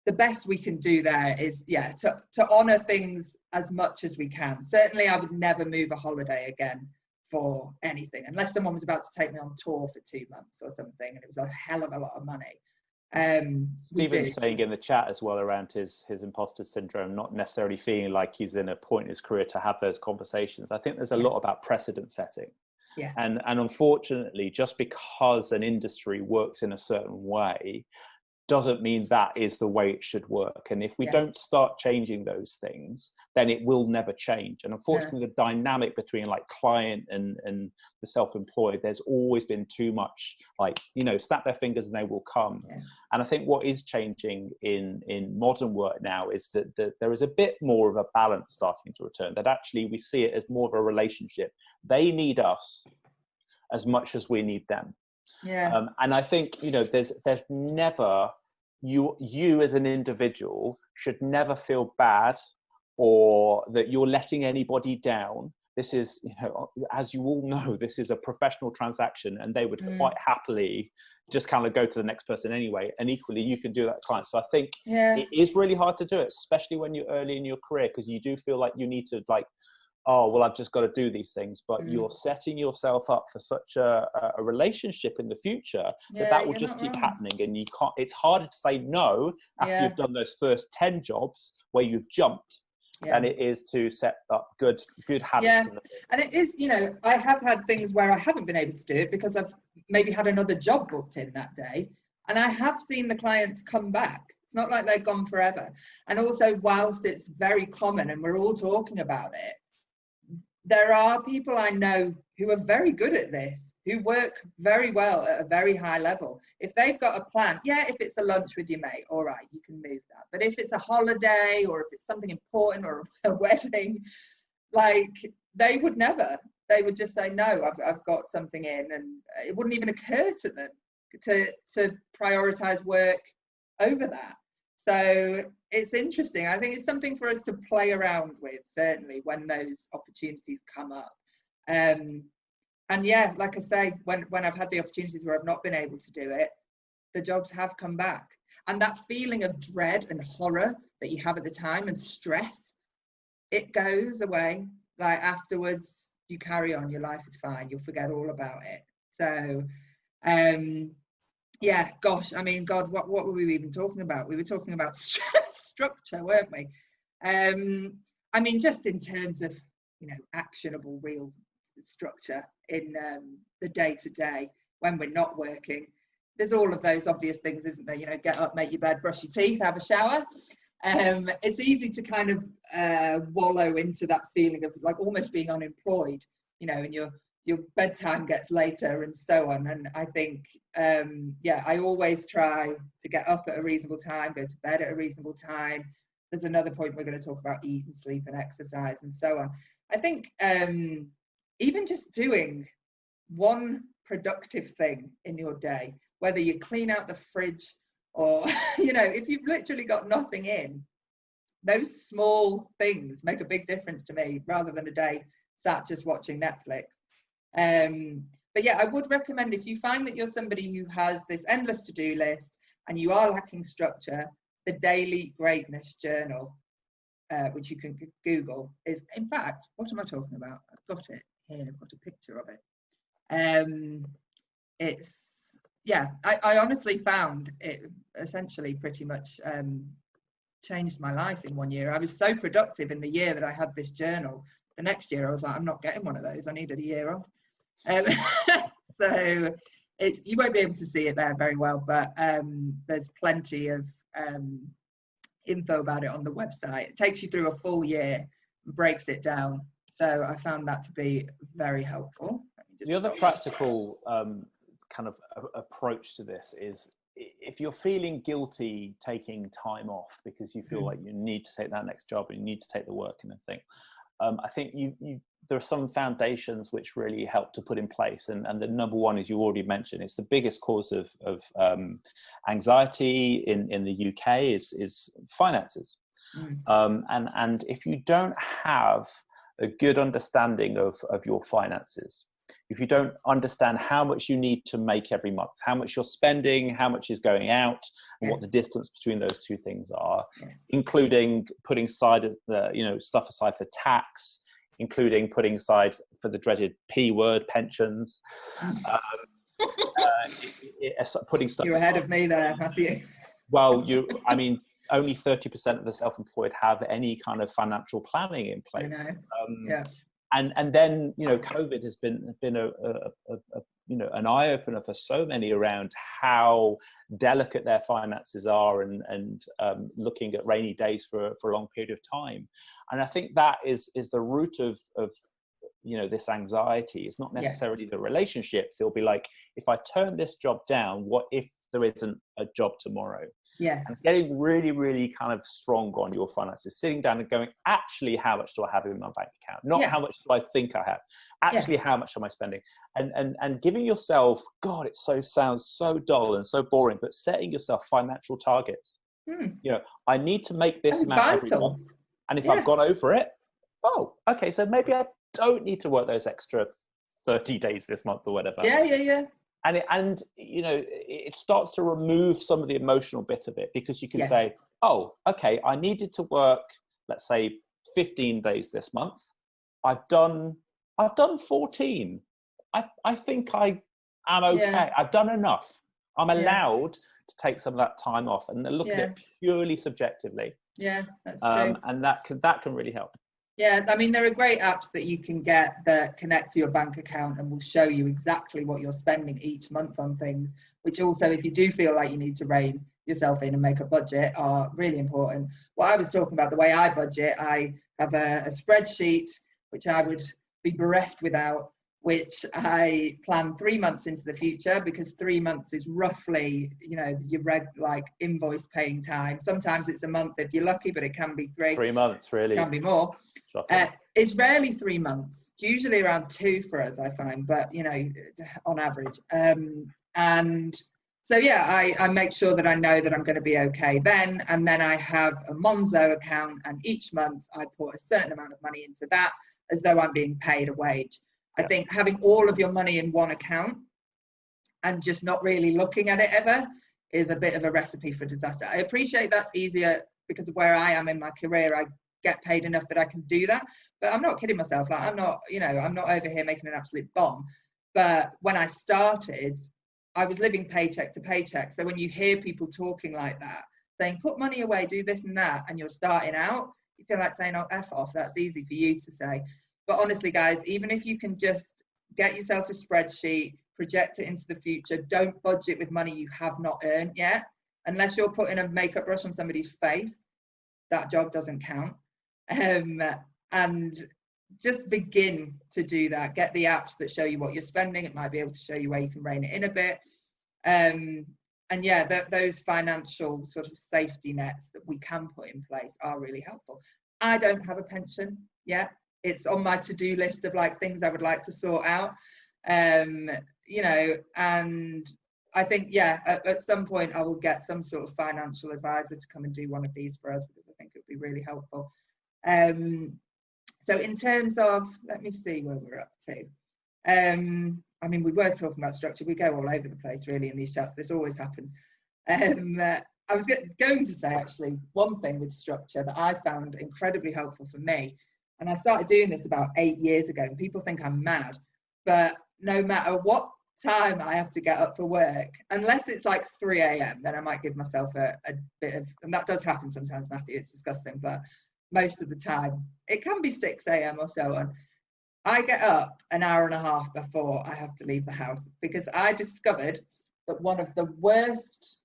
the best we can do there is, to honour things as much as we can. Certainly, I would never move a holiday again for anything, unless someone was about to take me on tour for 2 months or something, and it was a hell of a lot of money. Stephen's saying in the chat as well around his imposter syndrome, not necessarily feeling like he's in a point in his career to have those conversations. I think there's a lot about precedent setting. Yeah. And unfortunately, just because an industry works in a certain way doesn't mean that is the way it should work. And if we don't start changing those things, then it will never change. And unfortunately, the dynamic between like client and the self-employed, there's always been too much snap their fingers and they will come. And I think what is changing in modern work now is that there is a bit more of a balance starting to return, that actually we see it as more of a relationship. They need us as much as we need them. And I think, there's never, you as an individual should never feel bad or that you're letting anybody down. This is, as you all know, this is a professional transaction, and they would quite happily just kind of go to the next person anyway. And equally, you can do that to clients. So I think it is really hard to do it, especially when you're early in your career, because you do feel like you need to I've just got to do these things, but you're setting yourself up for such a relationship in the future that will just keep happening, and you can't. It's harder to say no after you've done those first 10 jobs where you've jumped than it is to set up good habits. And it is, I have had things where I haven't been able to do it because I've maybe had another job booked in that day, and I have seen the clients come back. It's not like they're gone forever. And also, whilst it's very common and we're all talking about it, there are people I know who are very good at this, who work very well at a very high level. If they've got a plan, if it's a lunch with your mate, all right, you can move that. But if it's a holiday or if it's something important or a wedding, they would never. They would just say, no, I've got something in, and it wouldn't even occur to them to prioritize work over that. So it's interesting. I think it's something for us to play around with, certainly, when those opportunities come up. And like I say, when I've had the opportunities where I've not been able to do it, the jobs have come back. And that feeling of dread and horror that you have at the time and stress, it goes away. Afterwards, you carry on, your life is fine, you'll forget all about it. So Yeah, gosh, I mean, God, what were we even talking about? We were talking about structure, weren't we? I mean, just in terms of, actionable real structure in the day-to-day when we're not working. There's all of those obvious things, isn't there? Get up, make your bed, brush your teeth, have a shower. It's easy to kind of wallow into that feeling of like almost being unemployed, and your bedtime gets later and so on. And I think, I always try to get up at a reasonable time, go to bed at a reasonable time. There's another point we're going to talk about: eat and sleep and exercise and so on. I think even just doing one productive thing in your day, whether you clean out the fridge or, if you've literally got nothing in, those small things make a big difference to me, rather than a day sat just watching Netflix. But yeah, I would recommend, if you find that you're somebody who has this endless to-do list and you are lacking structure, the Daily Greatness Journal, which you can Google, is, in fact, what am I talking about? I've got it here, I've got a picture of it. I honestly found it essentially pretty much changed my life in 1 year. I was so productive in the year that I had this journal. The next year I was like, I'm not getting one of those, I needed a year off. So you won't be able to see it there very well, but there's plenty of info about it on the website. It takes you through a full year and breaks it down. So I found that to be very helpful. The other practical kind of approach to this is, if you're feeling guilty taking time off because you feel like you need to take that next job and you need to take the work and everything, I think there are some foundations which really help to put in place. And the number one, as you already mentioned, it's the biggest cause of anxiety in the UK is finances. And if you don't have a good understanding of your finances, if you don't understand how much you need to make every month, how much you're spending, how much is going out, and what the distance between those two things are, including putting aside stuff aside for tax, including putting aside for the dreaded P word, pensions, putting stuff. You're ahead of me there, Matthew. Well, only 30% of the self-employed have any kind of financial planning in place. And then COVID has been an eye opener for so many around how delicate their finances are, and looking at rainy days for a long period of time. And I think that is the root of this anxiety. It's not necessarily the relationships. It'll be like, if I turn this job down, what if there isn't a job tomorrow? And getting really, really kind of strong on your finances, sitting down and going, actually, how much do I have in my bank account? Not how much do I think I have. Actually, how much am I spending? And giving yourself, God, it sounds so dull and so boring, but setting yourself financial targets. I need to make this amount every month. And if I've gone over it, okay, so maybe I don't need to work those extra 30 days this month or whatever. And it starts to remove some of the emotional bit of it, because you can say, okay, I needed to work, let's say 15 days this month. I've done 14. I think I am okay. I've done enough. I'm allowed to take some of that time off, and look at it purely subjectively. That's true. And that can really help. Yeah, I mean, there are great apps that you can get that connect to your bank account and will show you exactly what you're spending each month on things, which also, if you do feel like you need to rein yourself in and make a budget, are really important. What I was talking about, the way I budget, I have a spreadsheet, which I would be bereft without, which I plan 3 months into the future, because 3 months is roughly, your invoice paying time. Sometimes it's a month if you're lucky, but it can be 3. 3 months, really. It can be more. It's rarely 3 months. It's usually around 2 for us, I find, but on average. And so I make sure that I know that I'm going to be okay then, and then I have a Monzo account, and each month I put a certain amount of money into that as though I'm being paid a wage. I think having all of your money in one account and just not really looking at it ever is a bit of a recipe for disaster. I appreciate that's easier because of where I am in my career. I get paid enough that I can do that, but I'm not kidding myself. Like, I'm not over here making an absolute bomb. But when I started, I was living paycheck to paycheck. So when you hear people talking like that, saying, put money away, do this and that, and you're starting out, you feel like saying, oh, F off. That's easy for you to say. But honestly, guys, even if you can just get yourself a spreadsheet, project it into the future, don't budget with money you have not earned yet. Unless you're putting a makeup brush on somebody's face, that job doesn't count. And just begin to do that. Get the apps that show you what you're spending. It might be able to show you where you can rein it in a bit. And yeah, those financial sort of safety nets that we can put in place are really helpful. I don't have a pension yet. It's on my to-do list of like things I would like to sort out. You know, and I think, yeah, at some point I will get some sort of financial advisor to come and do one of these for us, because I think it would be really helpful. So in terms of, let me see where we're up to. I mean, we were talking about structure. We go all over the place really in these chats. This always happens. I was going to say actually one thing with structure that I found incredibly helpful for me. And I started doing this about 8 years ago, and people think I'm mad, but no matter what time I have to get up for work, unless it's like 3 a.m, then I might give myself a bit of, and that does happen sometimes, Matthew, it's disgusting, but most of the time it can be 6 a.m or so on. I get up an hour and a half before I have to leave the house, because I discovered that one of the worst,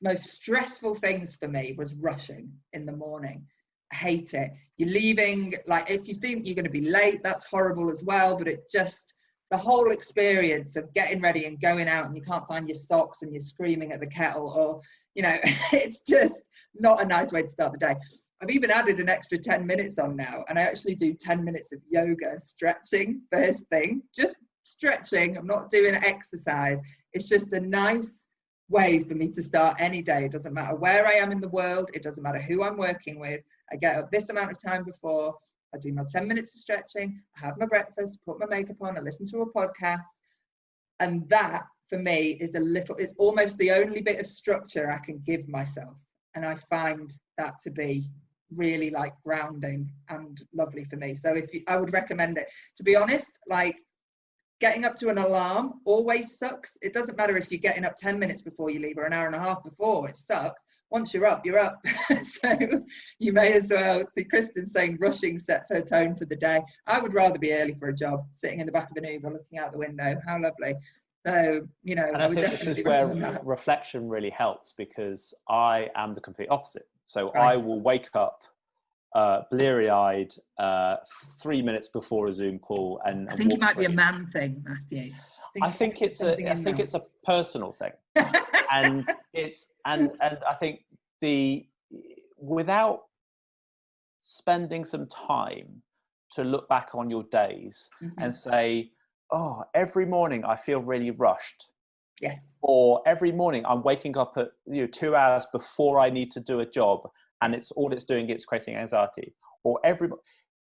most stressful things for me was rushing in the morning. I hate it. You're leaving, like if you think you're going to be late, that's horrible as well, but it just, the whole experience of getting ready and going out and you can't find your socks and you're screaming at the kettle, or, you know, it's just not a nice way to start the day. I've even added an extra 10 minutes on now, and I actually do 10 minutes of yoga stretching first thing, just stretching. I'm not doing exercise. It's just a nice way for me to start any day. It doesn't matter where I am in the world. It doesn't matter who I'm working with. I get up this amount of time before. I do my 10 minutes of stretching. I have my breakfast, put my makeup on, I listen to a podcast. And that for me is it's almost the only bit of structure I can give myself. And I find that to be really like grounding and lovely for me. So I would recommend it. To be honest, like getting up to an alarm always sucks. It doesn't matter if you're getting up 10 minutes before you leave or an hour and a half before, it sucks. Once you're up, you're up. So you may as well, see Kristen's saying rushing sets her tone for the day. I would rather be early for a job, sitting in the back of an Uber looking out the window. How lovely. So, you know, and I think this is where reflection really helps, because I am the complete opposite. So right. I will wake up bleary-eyed 3 minutes before a Zoom call, and I think it might be a man thing, Matthew. I think it's a personal thing. and I think without spending some time to look back on your days and say, oh, every morning I feel really rushed. Yes. Or every morning I'm waking up at 2 hours before I need to do a job, and it's doing, it's creating anxiety. Or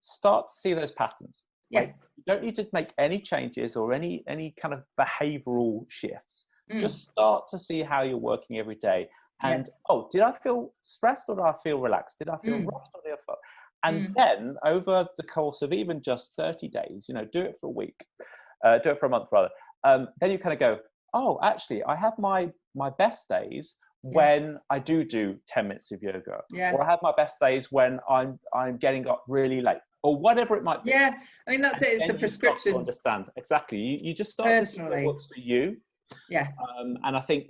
start to see those patterns. Yes. Like, you don't need to make any changes or any kind of behavioral shifts. Just start to see how you're working every day. And, oh, did I feel stressed or did I feel relaxed? Did I feel rushed or did I feel... And then over the course of even just 30 days, do it for a week, do it for a month rather. Then you kind of go, oh, actually, I have my best days when I do 10 minutes of yoga, or I have my best days when I'm getting up really late, or whatever it might be. Yeah, I mean, that's it. It's a prescription. To understand exactly. You just start to see what works for you. Yeah. And I think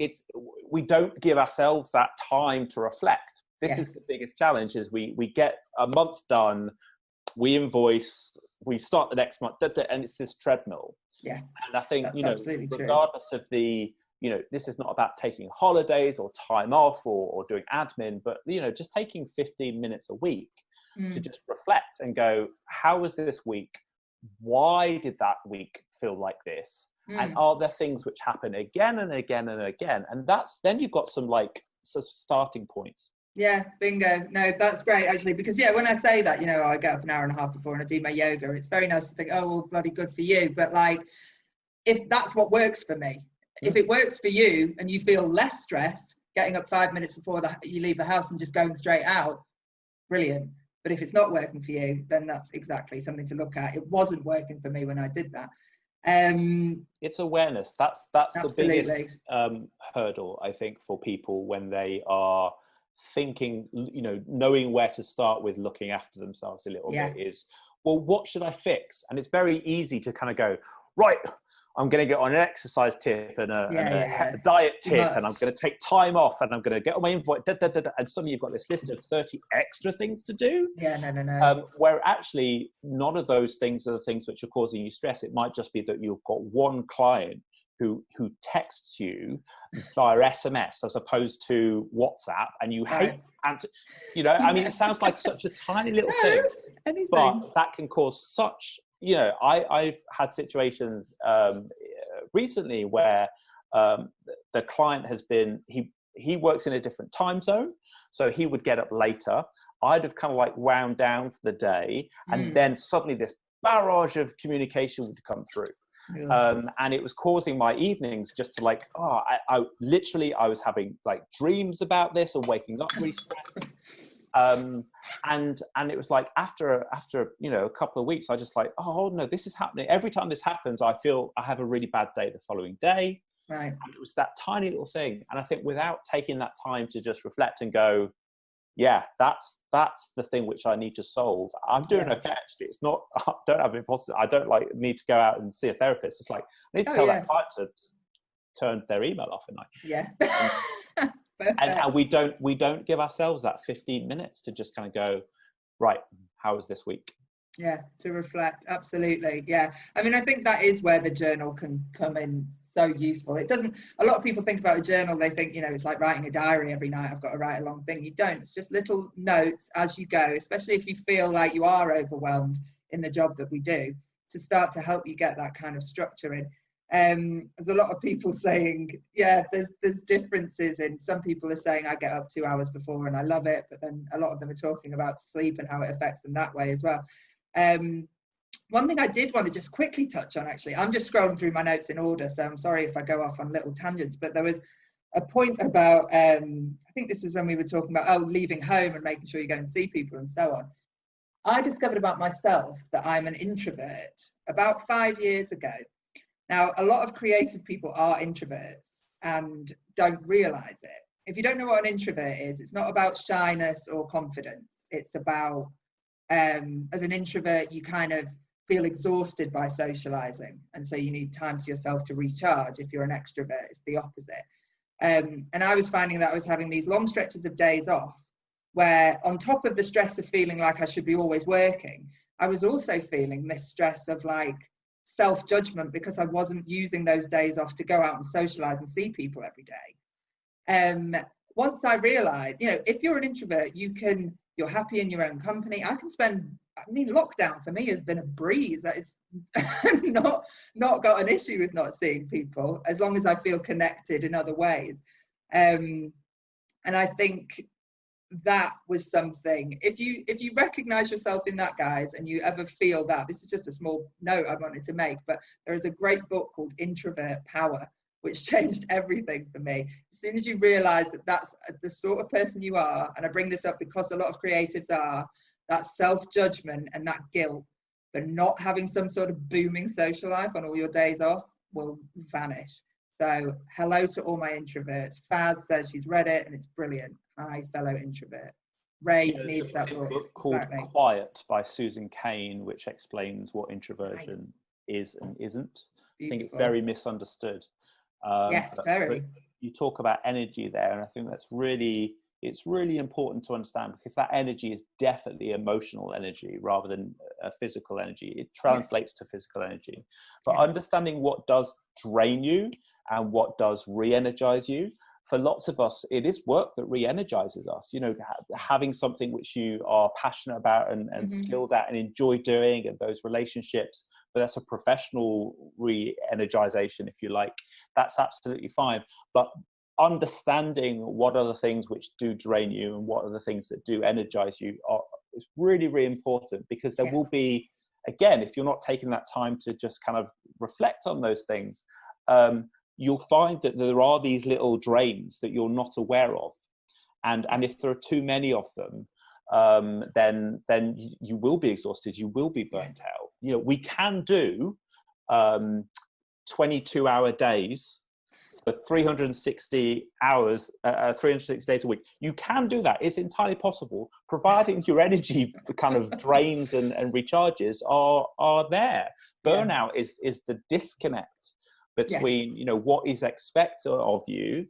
we don't give ourselves that time to reflect. This is the biggest challenge: is we get a month done, we invoice, we start the next month, and it's this treadmill. Yeah. And I think that's regardless of this is not about taking holidays or time off or doing admin, but just taking 15 minutes a week to just reflect and go, how was this week? Why did that week feel like this? And are there things which happen again and again and again? And then you've got some starting points. Yeah, bingo. No, that's great actually, because when I say that, I get up an hour and a half before and I do my yoga, it's very nice to think, oh, well, bloody good for you. But like, if that's what works for me, if it works for you and you feel less stressed getting up 5 minutes before you leave the house and just going straight out, brilliant. But if it's not working for you, then that's exactly something to look at. It wasn't working for me when I did that. It's awareness. That's Absolutely. the biggest hurdle, I think, for people when they are thinking, you know, knowing where to start with looking after themselves a little bit is, well, what should I fix? And it's very easy to kind of go, right, I'm going to get on an exercise tip and a diet tip, and I'm going to take time off, and I'm going to get on my invite, and suddenly you've got this list of 30 extra things to do. No. Where actually none of those things are the things which are causing you stress. It might just be that you've got one client who texts you via SMS as opposed to WhatsApp, and you hate answer. You know, I mean, it sounds like such a tiny little thing, but that can cause such. You know, I've had situations recently where the client has been, he works in a different time zone, so he would get up later. I'd have kind of like wound down for the day, and then suddenly this barrage of communication would come through. And it was causing my evenings just to like, I literally, I was having like dreams about this and waking up really stressed. And it was like after you know a couple of weeks, I just like, oh no, this is happening. Every time this happens, I feel I have a really bad day the following day. Right. And it was that tiny little thing. And I think without taking that time to just reflect and go, yeah, that's the thing which I need to solve. I'm doing okay actually. It's not, I don't have imposter. I don't like need to go out and see a therapist. It's like I need to tell that client to turn their email off at night. And we don't give ourselves that 15 minutes to just kind of go, right, how was this week? Yeah, to reflect. Absolutely. Yeah. I mean, I think that is where the journal can come in so useful. It doesn't, a lot of people think about a journal, they think, you know, it's like writing a diary every night. I've got to write a long thing. You don't. It's just little notes as you go, especially if you feel like you are overwhelmed in the job that we do, to start to help you get that kind of structure in. There's a lot of people saying, yeah, there's differences in, some people are saying I get up 2 hours before and I love it, but then a lot of them are talking about sleep and how it affects them that way as well. One thing I did want to just quickly touch on, actually, I'm just scrolling through my notes in order, so I'm sorry if I go off on little tangents, but there was a point about, I think this was when we were talking about, leaving home and making sure you go and see people and so on. I discovered about myself that I'm an introvert about 5 years ago. Now, a lot of creative people are introverts and don't realize it. If you don't know what an introvert is, it's not about shyness or confidence. It's about, as an introvert, you kind of feel exhausted by socializing. And so you need time to yourself to recharge. If you're an extrovert, it's the opposite. And I was finding that I was having these long stretches of days off where, on top of the stress of feeling like I should be always working, I was also feeling this stress of like, self-judgment because I wasn't using those days off to go out and socialize and see people every day. Once I realized, you know, if you're an introvert, you're happy in your own company. Lockdown for me has been a breeze. It's not got an issue with not seeing people as long as I feel connected in other ways. And I think that was something, if you recognize yourself in that, guys, and you ever feel that, this is just a small note I wanted to make, but there is a great book called Introvert Power, which changed everything for me. As soon as you realize that that's the sort of person you are, and I bring this up because a lot of creatives are, that self-judgment and that guilt for not having some sort of booming social life on all your days off will vanish. So hello to all my introverts. Faz says she's read it and it's brilliant. Hi, fellow introvert. Ray needs that book called Quiet by Susan Cain, which explains what introversion is and isn't. Beautiful. I think it's very misunderstood. Yes, very. But you talk about energy there, and I think it's really important to understand, because that energy is definitely emotional energy rather than a physical energy. It translates to physical energy. But understanding what does drain you and what does re-energize you, for lots of us, it is work that re-energizes us. You know, having something which you are passionate about and skilled at and enjoy doing, and those relationships, but that's a professional re-energization, if you like, that's absolutely fine. But understanding what are the things which do drain you and what are the things that do energize you is really, really important, because there will be, again, if you're not taking that time to just kind of reflect on those things, you'll find that there are these little drains that you're not aware of. And if there are too many of them, then you will be exhausted, you will be burnt out. You know, we can do 22-hour days for 360 hours, 360 days a week. You can do that. It's entirely possible, providing your energy kind of drains and recharges are there. Burnout is the disconnect between, you know, what is expected of you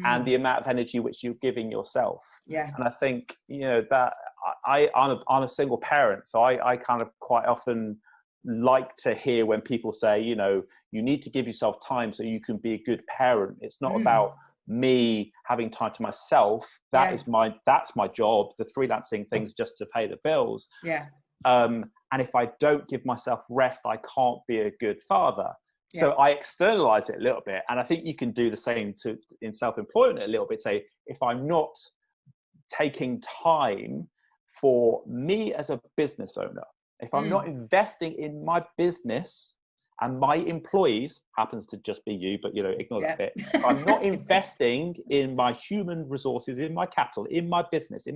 and the amount of energy which you're giving yourself. And I think, you know, that I'm a single parent, so I kind of quite often like to hear when people say, you know, you need to give yourself time so you can be a good parent. It's not about me having time to myself. That's my job. The freelancing thing's just to pay the bills. And if I don't give myself rest, I can't be a good father. So I externalize it a little bit, and I think you can do the same in self-employment a little bit. Say, if I'm not taking time for me as a business owner, if I'm not investing in my business and my employees, happens to just be you, but, you know, ignore that bit. If I'm not investing in my human resources, in my capital, in my business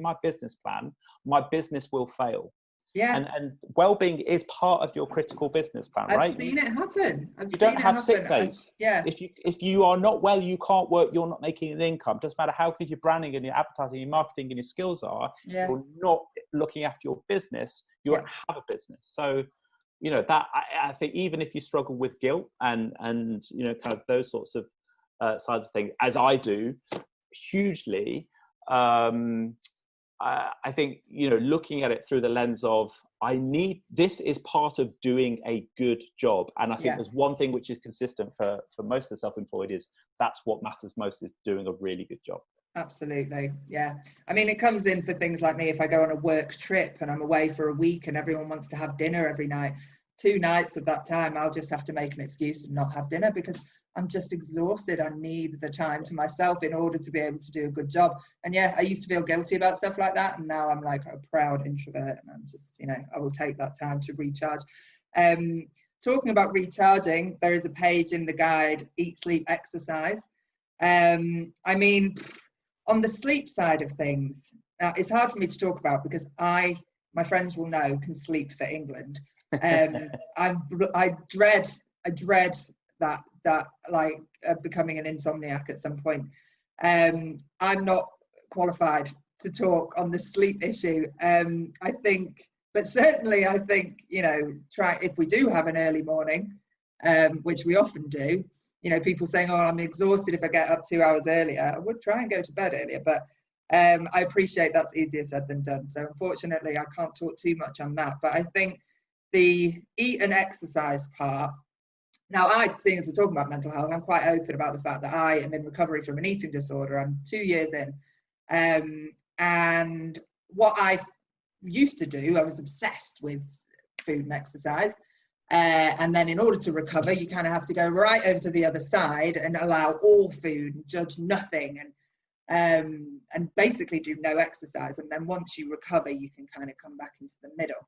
plan, my business will fail. And well-being is part of your critical business plan, right? I've seen it happen. You don't have sick days. If you are not well, you can't work, you're not making an income. Doesn't matter how good your branding and your advertising, your marketing and your skills are, you're not looking after your business, you won't have a business. So, you know, that I think even if you struggle with guilt and you know, kind of those sorts of sides of things, as I do hugely, I think, you know, looking at it through the lens of this is part of doing a good job. And I think there's one thing which is consistent for most of the self-employed is that's what matters most, is doing a really good job. Absolutely. I mean, it comes in for things like me. If I go on a work trip and I'm away for a week and everyone wants to have dinner every night, 2 nights of that time, I'll just have to make an excuse and not have dinner because I'm just exhausted. I need the time to myself in order to be able to do a good job. And I used to feel guilty about stuff like that. And now I'm like a proud introvert and I'm just, you know, I will take that time to recharge. Talking about recharging, there is a page in the guide, Eat, Sleep, Exercise. I mean, on the sleep side of things, it's hard for me to talk about because my friends will know, can sleep for England. I dread that like becoming an insomniac at some point. I'm not qualified to talk on the sleep issue. I think, you know, if we do have an early morning, which we often do, you know, people saying, oh, I'm exhausted if I get up 2 hours earlier. I would try and go to bed earlier, but I appreciate that's easier said than done. So unfortunately, I can't talk too much on that. But I think the eat and exercise part, now seeing as we're talking about mental health, I'm quite open about the fact that I am in recovery from an eating disorder. I'm 2 years in. And what I used to do, I was obsessed with food and exercise. And then in order to recover, you kind of have to go right over to the other side and allow all food and judge nothing and basically do no exercise. And then once you recover, you can kind of come back into the middle.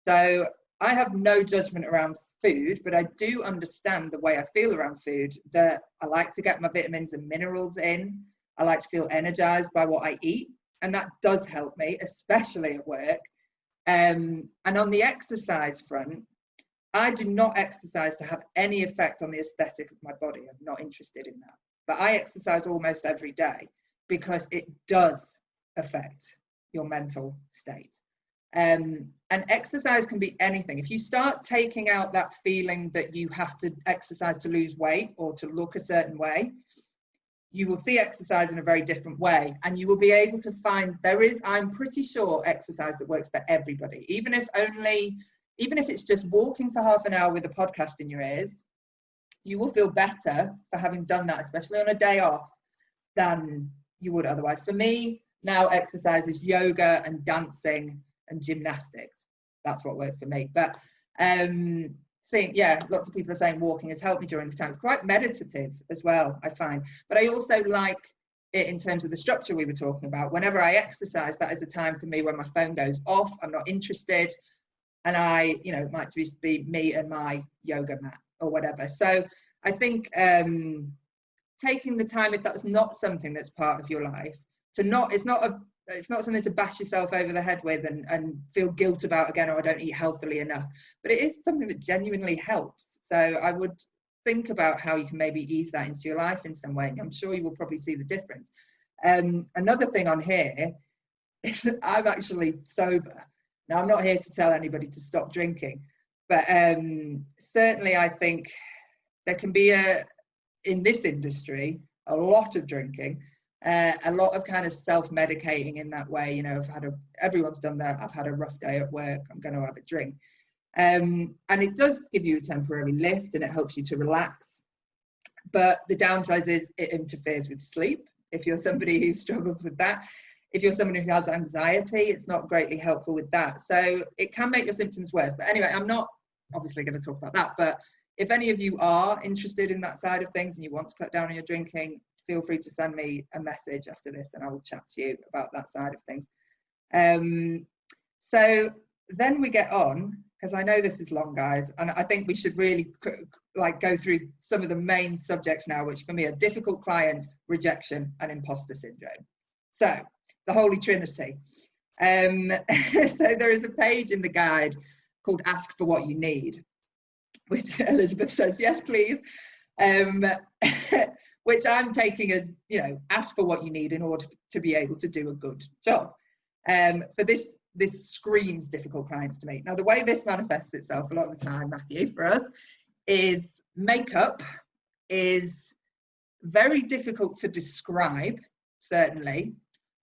So I have no judgment around food, but I do understand the way I feel around food, that I like to get my vitamins and minerals in. I like to feel energized by what I eat. And that does help me, especially at work. And on the exercise front, I do not exercise to have any effect on the aesthetic of my body. I'm not interested in that. But I exercise almost every day because it does affect your mental state. And exercise can be anything. If you start taking out that feeling that you have to exercise to lose weight or to look a certain way, you will see exercise in a very different way, and you will be able to find I'm pretty sure, exercise that works for everybody, even if it's just walking for half an hour with a podcast in your ears. You will feel better for having done that, especially on a day off, than you would otherwise. For me, now exercise is yoga and dancing and gymnastics. That's what works for me. But lots of people are saying walking has helped me during this time. It's quite meditative as well, I find. But I also like it in terms of the structure we were talking about. Whenever I exercise, that is a time for me when my phone goes off, I'm not interested, and it might just be me and my yoga mat or whatever. So I think taking the time, if that's not something that's part of your life, it's not something to bash yourself over the head with and feel guilt about again, or I don't eat healthily enough, but it is something that genuinely helps. So I would think about how you can maybe ease that into your life in some way. I'm sure you will probably see the difference. Another thing on here is I'm actually sober. Now, I'm not here to tell anybody to stop drinking, but certainly I think there can be in this industry, a lot of drinking, a lot of kind of self-medicating in that way. You know, everyone's done that. I've had a rough day at work, I'm going to have a drink. And it does give you a temporary lift and it helps you to relax. But the downside is it interferes with sleep. If you're somebody who struggles with that, if you're somebody who has anxiety, it's not greatly helpful with that. So it can make your symptoms worse. But anyway, I'm not obviously going to talk about that. But if any of you are interested in that side of things and you want to cut down on your drinking, feel free to send me a message after this and I will chat to you about that side of things. So then we get on, because I know this is long, guys, and I think we should really go through some of the main subjects now, which for me are difficult clients, rejection, and imposter syndrome. So the Holy Trinity. So there is a page in the guide called Ask for What You Need, which Elizabeth says, yes, please. Which I'm taking as, you know, ask for what you need in order to be able to do a good job. For this screams difficult clients to me. Now, the way this manifests itself a lot of the time, Matthew, for us, is makeup is very difficult to describe, certainly.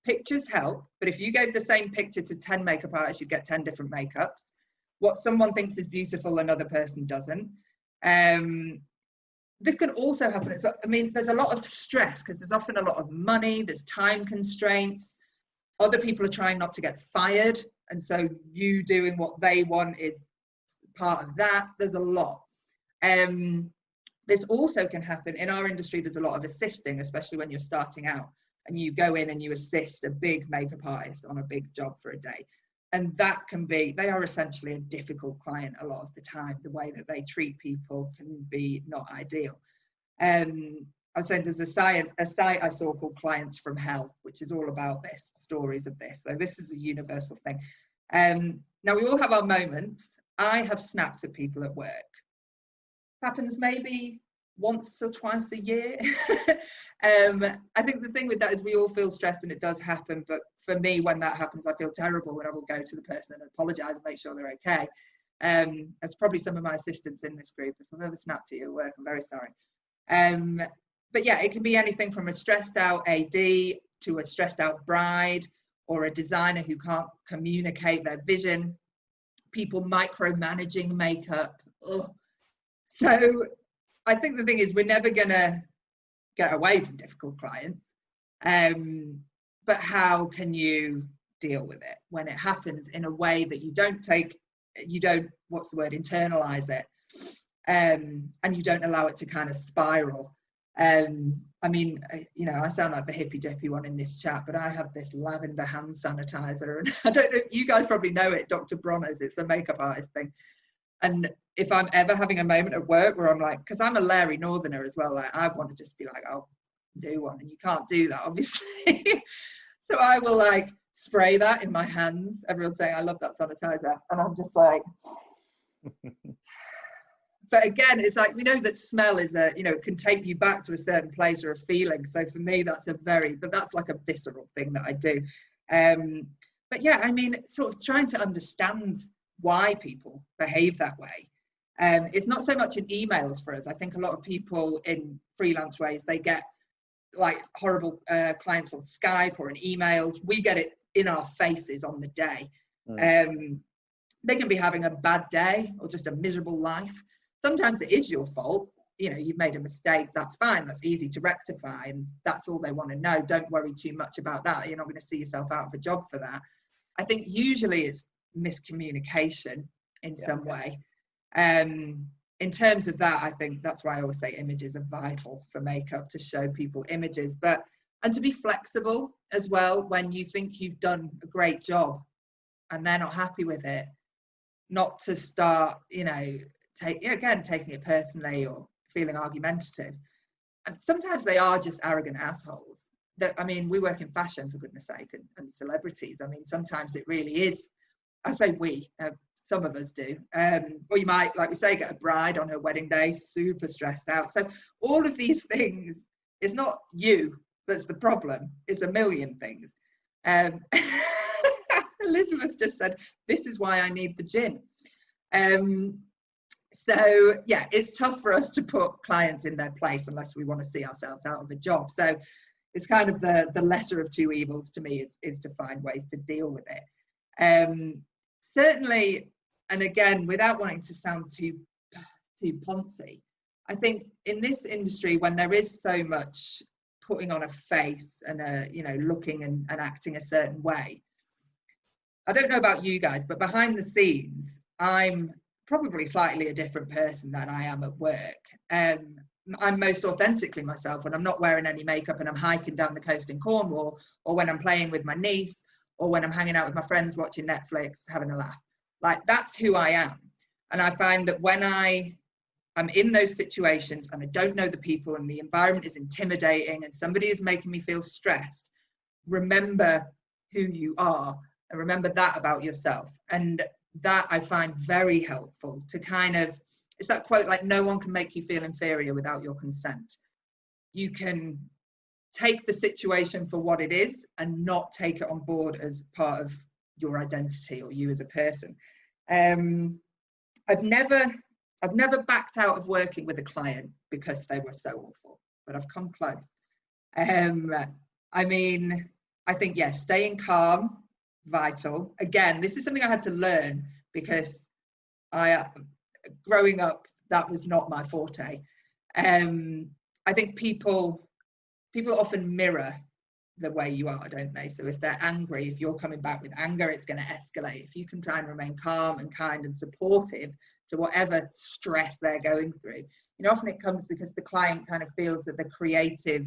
Pictures help, but if you gave the same picture to 10 makeup artists, you'd get 10 different makeups. What someone thinks is beautiful, another person doesn't. This can also happen. I mean, there's a lot of stress because there's often a lot of money, there's time constraints. Other people are trying not to get fired. And so you doing what they want is part of that. There's a lot. This also can happen in our industry. There's a lot of assisting, especially when you're starting out and you go in and you assist a big makeup artist on a big job for a day. And that can be, they are essentially a difficult client a lot of the time. The way that they treat people can be not ideal. I was saying there's a site I saw called Clients from Hell, which is all about this, stories of this. So this is a universal thing. Now we all have our moments. I have snapped at people at work. Happens maybe once or twice a year. I think the thing with that is we all feel stressed and it does happen, but for me, when that happens, I feel terrible and I will go to the person and apologize and make sure they're okay. As probably some of my assistants in this group, if I've ever snapped at you at work, I'm very sorry. But yeah, it can be anything from a stressed out AD to a stressed out bride or a designer who can't communicate their vision, people micromanaging makeup. Ugh. So I think the thing is we're never going to get away from difficult clients. But how can you deal with it when it happens in a way that you don't, internalize it, and you don't allow it to kind of spiral. I mean, you know, I sound like the hippy dippy one in this chat, but I have this lavender hand sanitizer, and I don't know, you guys probably know it, Dr. Bronner's, it's a makeup artist thing. And if I'm ever having a moment at work where I'm like, because I'm a Larry Northerner as well, like I want to just be like, I'll do one, and you can't do that, obviously. So I will like spray that in my hands. Everyone's saying, I love that sanitizer. And I'm just like, but again, it's like, we know that smell is it can take you back to a certain place or a feeling. So for me, that's that's like a visceral thing that I do. But yeah, I mean, sort of trying to understand why people behave that way. It's not so much in emails for us. I think a lot of people in freelance ways, they get like horrible clients on Skype or in emails. We get it in our faces on the day. They can be having a bad day or just a miserable life. Sometimes it is your fault. You know, you've made a mistake. That's fine. That's easy to rectify. And that's all they want to know. Don't worry too much about that. You're not going to see yourself out of a job for that. I think usually it's miscommunication in some way. In terms of that, I think that's why I always say images are vital for makeup, to show people images, and to be flexible as well when you think you've done a great job and they're not happy with it, not to start, taking it personally or feeling argumentative. And sometimes they are just arrogant assholes. I mean, we work in fashion, for goodness sake, and celebrities. I mean, sometimes it really is. I say we, some of us do. Or you might, like we say, get a bride on her wedding day, super stressed out. So all of these things, it's not you that's the problem, it's a million things. Elizabeth just said, this is why I need the gin. So yeah, it's tough for us to put clients in their place unless we want to see ourselves out of a job. So it's kind of the lesser of two evils to me, is to find ways to deal with it. Certainly, and again, without wanting to sound too poncy, I think in this industry, when there is so much putting on a face and looking and acting a certain way, I don't know about you guys, but behind the scenes, I'm probably slightly a different person than I am at work. I'm most authentically myself when I'm not wearing any makeup and I'm hiking down the coast in Cornwall, or when I'm playing with my niece, or when I'm hanging out with my friends watching Netflix, having a laugh. Like, that's who I am. And I find that when I'm in those situations and I don't know the people and the environment is intimidating and somebody is making me feel stressed, remember who you are and remember that about yourself. And that I find very helpful to kind of, it's that quote, like, no one can make you feel inferior without your consent. You can take the situation for what it is and not take it on board as part of your identity or you as a person. I've never backed out of working with a client because they were so awful, but I've come close. I mean, I think, yes, staying calm, vital. Again, this is something I had to learn because growing up, that was not my forte. I think people often mirror the way you are, don't they? So if they're angry, if you're coming back with anger, it's going to escalate. If you can try and remain calm and kind and supportive to whatever stress they're going through, often it comes because the client kind of feels that the creative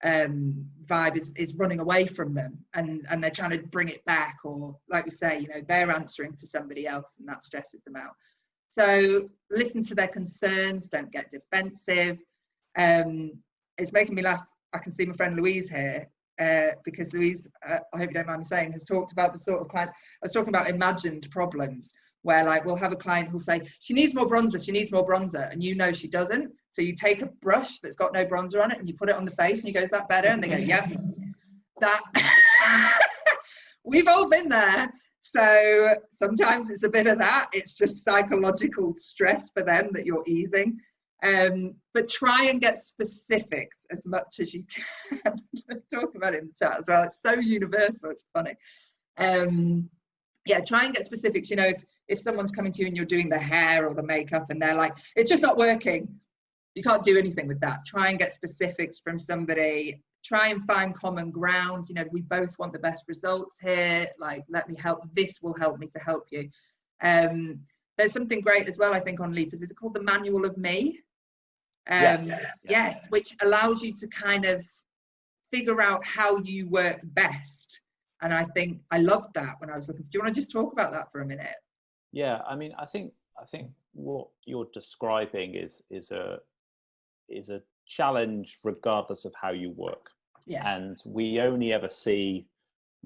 vibe is running away from them, and they're trying to bring it back, or like we say, they're answering to somebody else and that stresses them out. So listen to their concerns, don't get defensive. It's making me laugh. I can see my friend Louise here, because Louise, I hope you don't mind me saying, has talked about the sort of client, I was talking about imagined problems, where like we'll have a client who'll say, she needs more bronzer, and she doesn't. So you take a brush that's got no bronzer on it and you put it on the face and you go, is that better? And they go, yep. That we've all been there. So sometimes it's a bit of that. It's just psychological stress for them that you're easing. But try and get specifics as much as you can. Talk about it in the chat as well. It's so universal. It's funny. Yeah, try and get specifics. If someone's coming to you and you're doing the hair or the makeup and they're like, it's just not working, you can't do anything with that. Try and get specifics from somebody. Try and find common ground. We both want the best results here. Like, let me help. This will help me to help you. There's something great as well, I think, on Leap. Is it called the Manual of Me? Yes, which allows you to kind of figure out how you work best. And I think I loved that when I was looking. Do you want to just talk about that for a minute? Yeah, I mean, I think what you're describing is a challenge regardless of how you work. Yes. And we only ever see,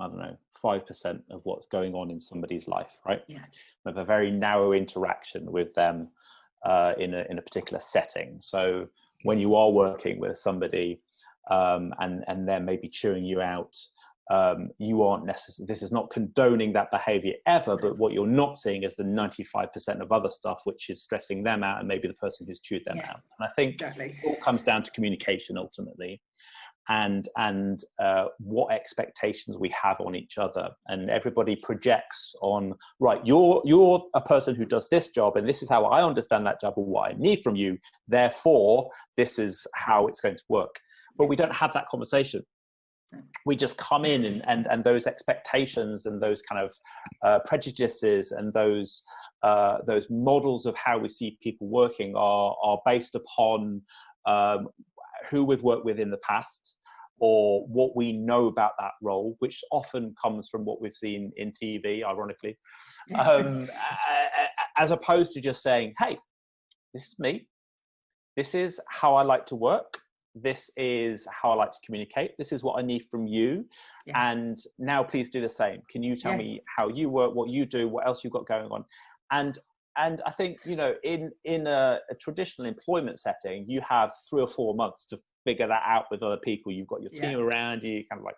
I don't know, 5% of what's going on in somebody's life, right? Yeah. We have a very narrow interaction with them in a particular setting. So when you are working with somebody and they're maybe chewing you out, you aren't necessarily, this is not condoning that behavior ever, but what you're not seeing is the 95% of other stuff which is stressing them out, and maybe the person who's chewed them out. And I think it all comes down to communication ultimately, and what expectations we have on each other. And everybody projects on, right, you're a person who does this job and this is how I understand that job or what I need from you, therefore this is how it's going to work. But we don't have that conversation. We just come in and those expectations and those kind of prejudices and those models of how we see people working are based upon who we've worked with in the past, or what we know about that role, which often comes from what we've seen in TV, ironically, as opposed to just saying, hey, this is me. This is how I like to work. This is how I like to communicate. This is what I need from you. Yeah. And now please do the same. Can you tell me how you work, what you do, what else you've got going on? And I think, you know, in a traditional employment setting, you have 3 or 4 months to figure that out with other people. You've got your team around you, kind of like,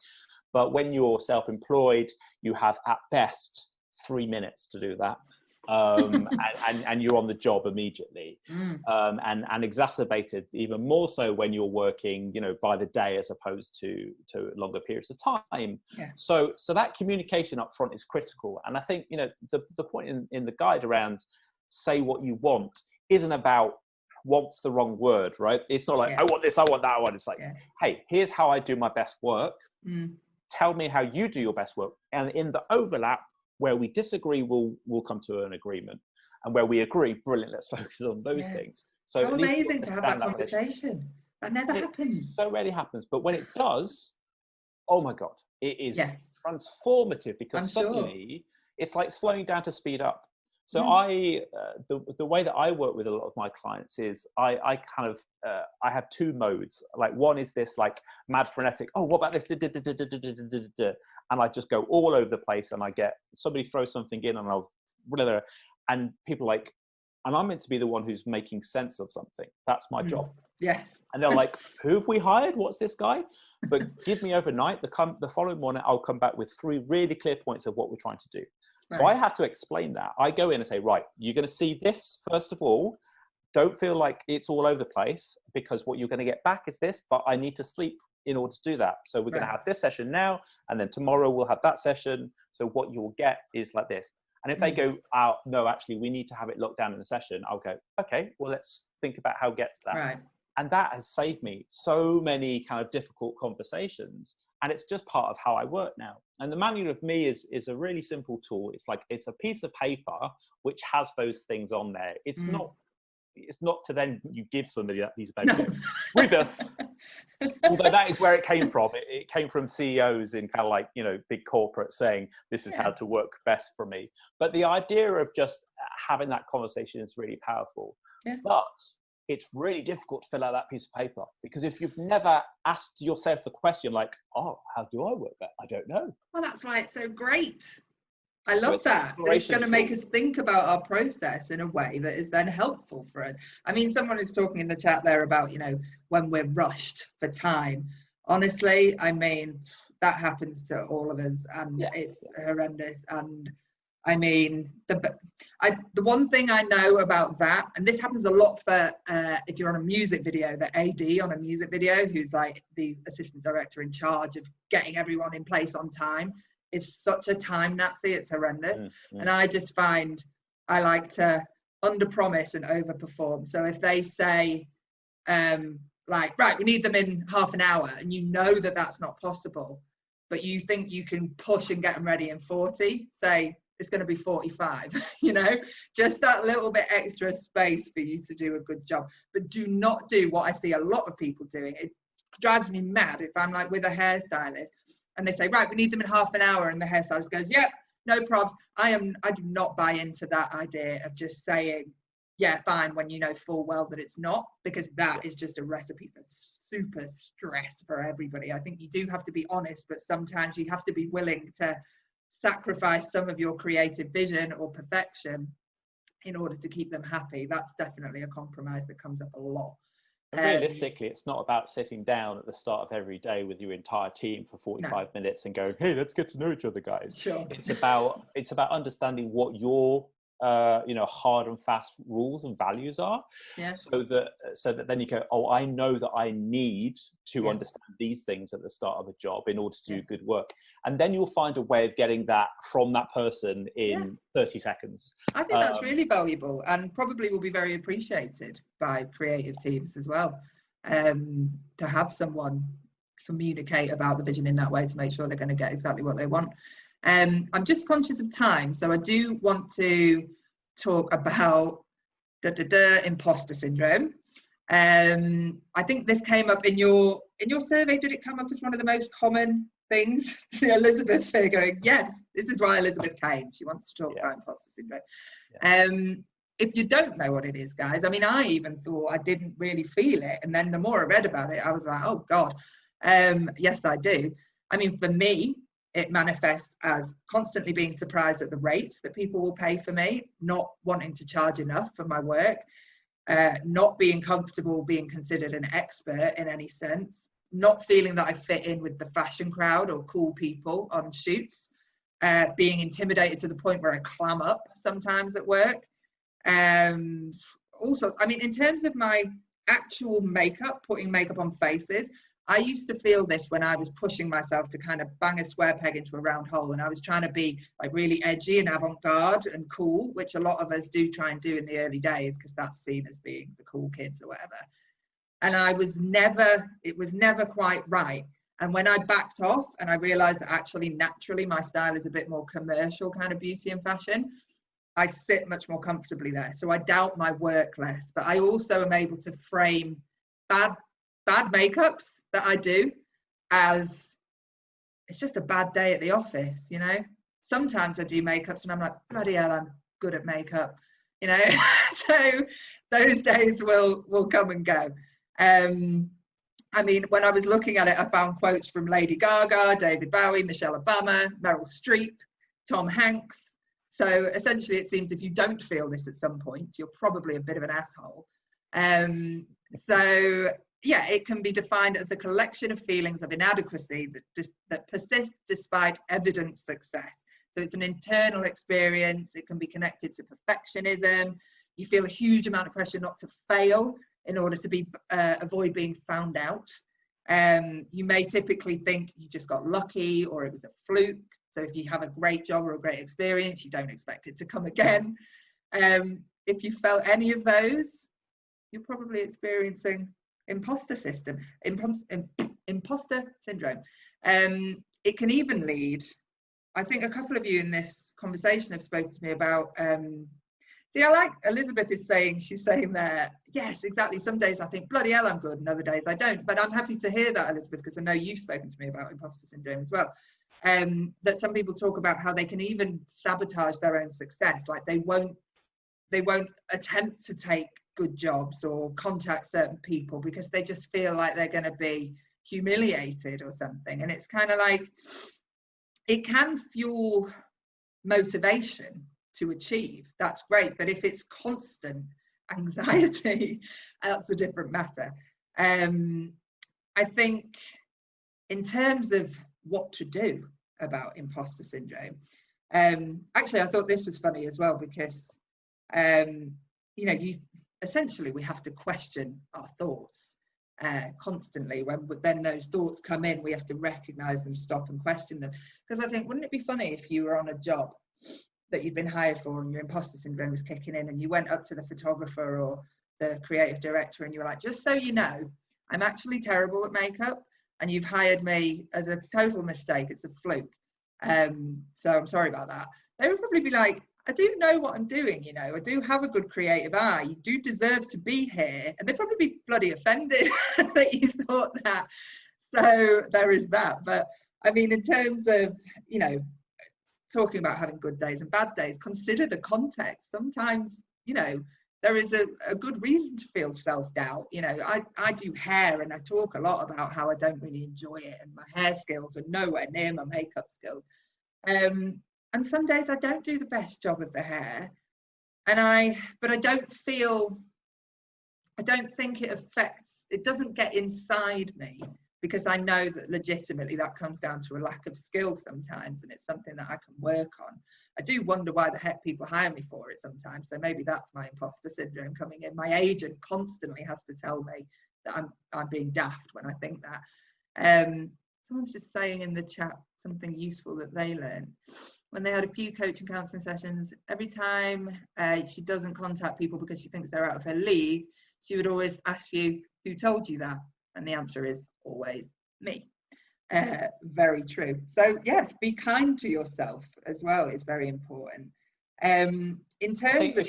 but when you're self-employed, you have at best 3 minutes to do that. And you're on the job immediately. And exacerbated even more so when you're working, you know, by the day as opposed to longer periods of time. So that communication up front is critical. And I think, you know, the point in the guide around say what you want isn't about want's the wrong word, right? It's not like I want this, I want that one. It's like, hey, here's how I do my best work. Tell me how you do your best work. And in the overlap where we disagree, we'll come to an agreement. And where we agree, brilliant, let's focus on those things. So how amazing to have that conversation. That never happens. So rarely happens. But when it does, oh my God, it is transformative, because suddenly it's like slowing down to speed up. So the way that I work with a lot of my clients is I have 2 modes. Like one is this like mad frenetic, oh, what about this? And I just go all over the place, and I get somebody throws something in, and and people are like, and I'm meant to be the one who's making sense of something. That's my job. Yes. And they're like, who have we hired? What's this guy? But give me overnight. The following morning, I'll come back with 3 really clear points of what we're trying to do. So I have to explain that. I go in and say, right, you're going to see this first of all. Don't feel like it's all over the place, because what you're going to get back is this, but I need to sleep in order to do that. So we're going to have this session now, and then tomorrow we'll have that session. So what you will get is like this. And if they go out, no, actually, we need to have it locked down in the session, I'll go, okay, well, let's think about how to get to that. And that has saved me so many kind of difficult conversations. And it's just part of how I work now. And the Manual of Me is a really simple tool. It's like, it's a piece of paper which has those things on there. It's not to then you give somebody that piece of paper. No. Read this. Although that is where it came from. It came from CEOs in kind of like, you know, big corporate saying, this is how to work best for me. But the idea of just having that conversation is really powerful. But it's really difficult to fill out that piece of paper, because if you've never asked yourself the question like, oh, how do I work that? I don't know. Well, that's why it's so great. I love that. It's going to make us think about our process in a way that is then helpful for us. I mean, someone is talking in the chat there about, you know, when we're rushed for time. Honestly, I mean, that happens to all of us, and it's horrendous. And I mean, the one thing I know about that, and this happens a lot for if you're on a music video, the AD on a music video, who's like the assistant director in charge of getting everyone in place on time, is such a time Nazi. It's horrendous. And I just find I like to underpromise and overperform. So if they say, like, right, we need them in half an hour, and you know that that's not possible, but you think you can push and get them ready in 40, say it's going to be 45, you know, just that little bit extra space for you to do a good job. But do not do what I see a lot of people doing. It drives me mad if I'm like with a hairstylist and they say, right, we need them in half an hour, and the hairstylist goes, yep, no probs. I do not buy into that idea of just saying, yeah, fine, when you know full well that it's not, because that is just a recipe for super stress for everybody. I think you do have to be honest, but sometimes you have to be willing to sacrifice some of your creative vision or perfection in order to keep them happy. That's definitely a compromise that comes up a lot. Realistically, it's not about sitting down at the start of every day with your entire team for 45 minutes and going, hey, let's get to know each other, guys. Sure. It's about understanding what your hard and fast rules and values are, so that then you go, oh, I know that I need to understand these things at the start of a job in order to do good work, and then you'll find a way of getting that from that person in 30 seconds. I think that's really valuable, and probably will be very appreciated by creative teams as well, to have someone communicate about the vision in that way to make sure they're going to get exactly what they want. I'm just conscious of time, so I do want to talk about imposter syndrome. I think this came up in your survey. Did it come up as one of the most common things? Elizabeth's here going, yes, this is why Elizabeth came. She wants to talk about imposter syndrome. If you don't know what it is, guys, I mean, I even thought I didn't really feel it, and then the more I read about it, I was like, oh God, yes, I do. I mean, for me, It manifests as constantly being surprised at the rate that people will pay for me, not wanting to charge enough for my work, not being comfortable being considered an expert in any sense, not feeling that I fit in with the fashion crowd or cool people on shoots, being intimidated to the point where I clam up sometimes at work. Also, I mean, in terms of my actual makeup, putting makeup on faces, I used to feel this when I was pushing myself to kind of bang a square peg into a round hole, and I was trying to be like really edgy and avant-garde and cool, which a lot of us do try and do in the early days because that's seen as being the cool kids or whatever. And it was never quite right. And when I backed off and I realized that actually naturally my style is a bit more commercial kind of beauty and fashion, I sit much more comfortably there. So I doubt my work less, but I also am able to frame bad makeups that I do as it's just a bad day at the office, you know. Sometimes I do makeups and I'm like, bloody hell, I'm good at makeup, you know. So those days will come and go. I mean, when I was looking at it, I found quotes from Lady Gaga, David Bowie, Michelle Obama, Meryl Streep, Tom Hanks. So essentially it seems if you don't feel this at some point, you're probably a bit of an asshole. So yeah, it can be defined as a collection of feelings of inadequacy that persist despite evident success. So it's an internal experience. It can be connected to perfectionism. You feel a huge amount of pressure not to fail in order to avoid being found out. You may typically think you just got lucky or it was a fluke. So if you have a great job or a great experience, you don't expect it to come again. If you felt any of those, you're probably experiencing imposter syndrome. It can even lead, I think a couple of you in this conversation have spoken to me about, see, I like Elizabeth is saying, she's saying there, yes, exactly. Some days I think, bloody hell, I'm good, and other days I don't. But I'm happy to hear that, Elizabeth, because I know you've spoken to me about imposter syndrome as well. That some people talk about how they can even sabotage their own success. Like they won't attempt to take good jobs or contact certain people because they just feel like they're going to be humiliated or something. And it's kind of like, it can fuel motivation to achieve, that's great, but if it's constant anxiety, that's a different matter. I think in terms of what to do about imposter syndrome, actually I thought this was funny as well because you know, essentially we have to question our thoughts constantly. When then those thoughts come in, we have to recognize them, stop and question them. Because I think, wouldn't it be funny if you were on a job that you'd been hired for and your imposter syndrome was kicking in and you went up to the photographer or the creative director and you were like, just so you know, I'm actually terrible at makeup and you've hired me as a total mistake, it's a fluke, so I'm sorry about that. They would probably be like, I do know what I'm doing, you know, I do have a good creative eye, you do deserve to be here. And they'd probably be bloody offended that you thought that. So there is that. But I mean, in terms of, you know, talking about having good days and bad days, consider the context. Sometimes, you know, there is a good reason to feel self-doubt. You know, I do hair and I talk a lot about how I don't really enjoy it and my hair skills are nowhere near my makeup skills. And some days I don't do the best job of the hair, but I don't think it doesn't get inside me, because I know that legitimately that comes down to a lack of skill sometimes, and it's something that I can work on. I do wonder why the heck people hire me for it sometimes, so maybe that's my imposter syndrome coming in. My agent constantly has to tell me that I'm being daft when I think that. Someone's just saying in the chat something useful that they learned. When they had a few coaching counselling sessions, every time she doesn't contact people because she thinks they're out of her league, she would always ask you, who told you that? And the answer is always me. Very true. So yes, be kind to yourself as well is very important. In terms of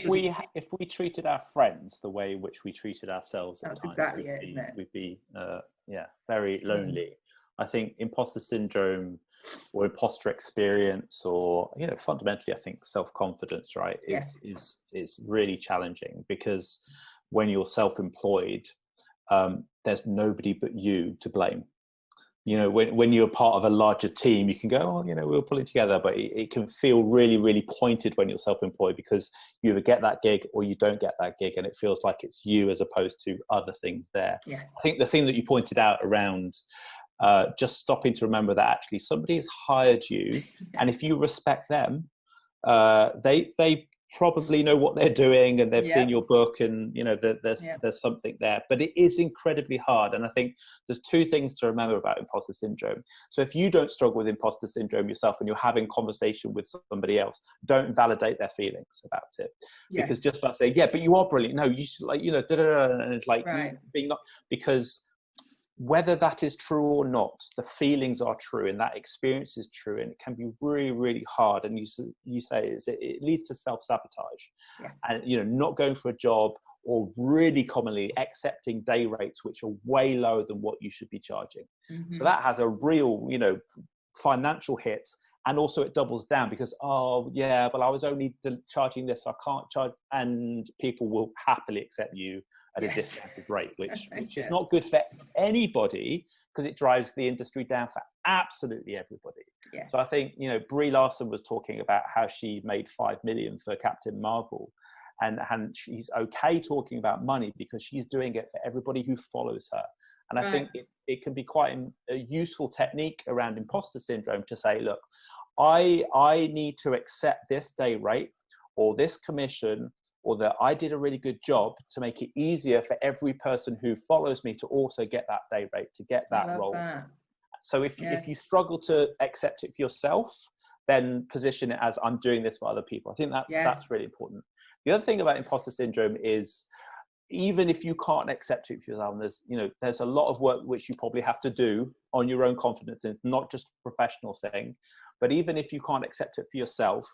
if we treated our friends the way in which we treated ourselves, that's exactly it, isn't it? We'd be very lonely. I think imposter syndrome or imposter experience, or, you know, fundamentally I think self-confidence, right, is really challenging, because when you're self-employed, there's nobody but you to blame. you know, when you're part of a larger team, you can go, oh, you know, we're pulling together, but it can feel really, really pointed when you're self-employed, because you either get that gig or you don't get that gig, and it feels like it's you as opposed to other things there. Yes. I think the thing that you pointed out around just stopping to remember that actually somebody has hired you, and if you respect them, they probably know what they're doing, and they've seen your book, and you know there's something there. But it is incredibly hard, and I think there's two things to remember about imposter syndrome. So if you don't struggle with imposter syndrome yourself and you're having conversation with somebody else, don't validate their feelings about it, because just by saying but you are brilliant, no, you should, like, you know, and it's like being not, because whether that is true or not, the feelings are true and that experience is true, and it can be really, really hard. And you say it leads to self-sabotage, and you know, not going for a job, or really commonly accepting day rates which are way lower than what you should be charging. So that has a real, you know, financial hit. And also it doubles down because, oh yeah, well I was only charging this, so I can't charge, and people will happily accept you at a discounted rate, which is not good for anybody, because it drives the industry down for absolutely everybody. So I think, you know, Brie Larson was talking about how she made 5 million for Captain Marvel, and she's okay talking about money because she's doing it for everybody who follows her. And I think it can be quite a useful technique around imposter syndrome to say, look, I need to accept this day rate or this commission, or that I did a really good job to make it easier for every person who follows me to also get that day rate, to get that role. So if you struggle to accept it for yourself, then position it as, I'm doing this for other people. I think that's really important. The other thing about imposter syndrome is, even if you can't accept it for yourself, there's a lot of work which you probably have to do on your own confidence. It's not just a professional thing, but even if you can't accept it for yourself,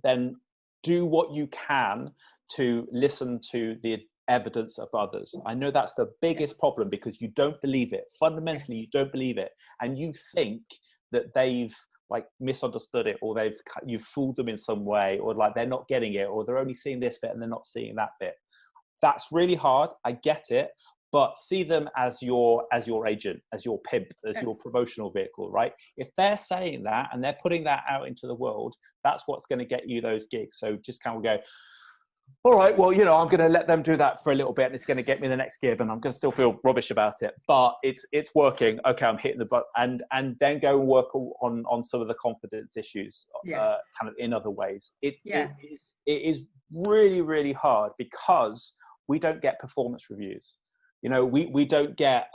then do what you can to listen to the evidence of others. I know that's the biggest problem, because you don't believe it. Fundamentally, you don't believe it, and you think that they've like misunderstood it, or you've fooled them in some way, or like they're not getting it, or they're only seeing this bit and they're not seeing that bit. That's really hard. I get it, but see them as your agent, as your pimp, as your promotional vehicle, right? If they're saying that and they're putting that out into the world, that's what's going to get you those gigs. So just kind of go, all right, well, you know, I'm going to let them do that for a little bit, and it's going to get me the next gig, and I'm going to still feel rubbish about it, but it's working. Okay, I'm hitting the button, and then go and work on some of the confidence issues, kind of in other ways. It is really, really hard, because we don't get performance reviews. You know, we don't get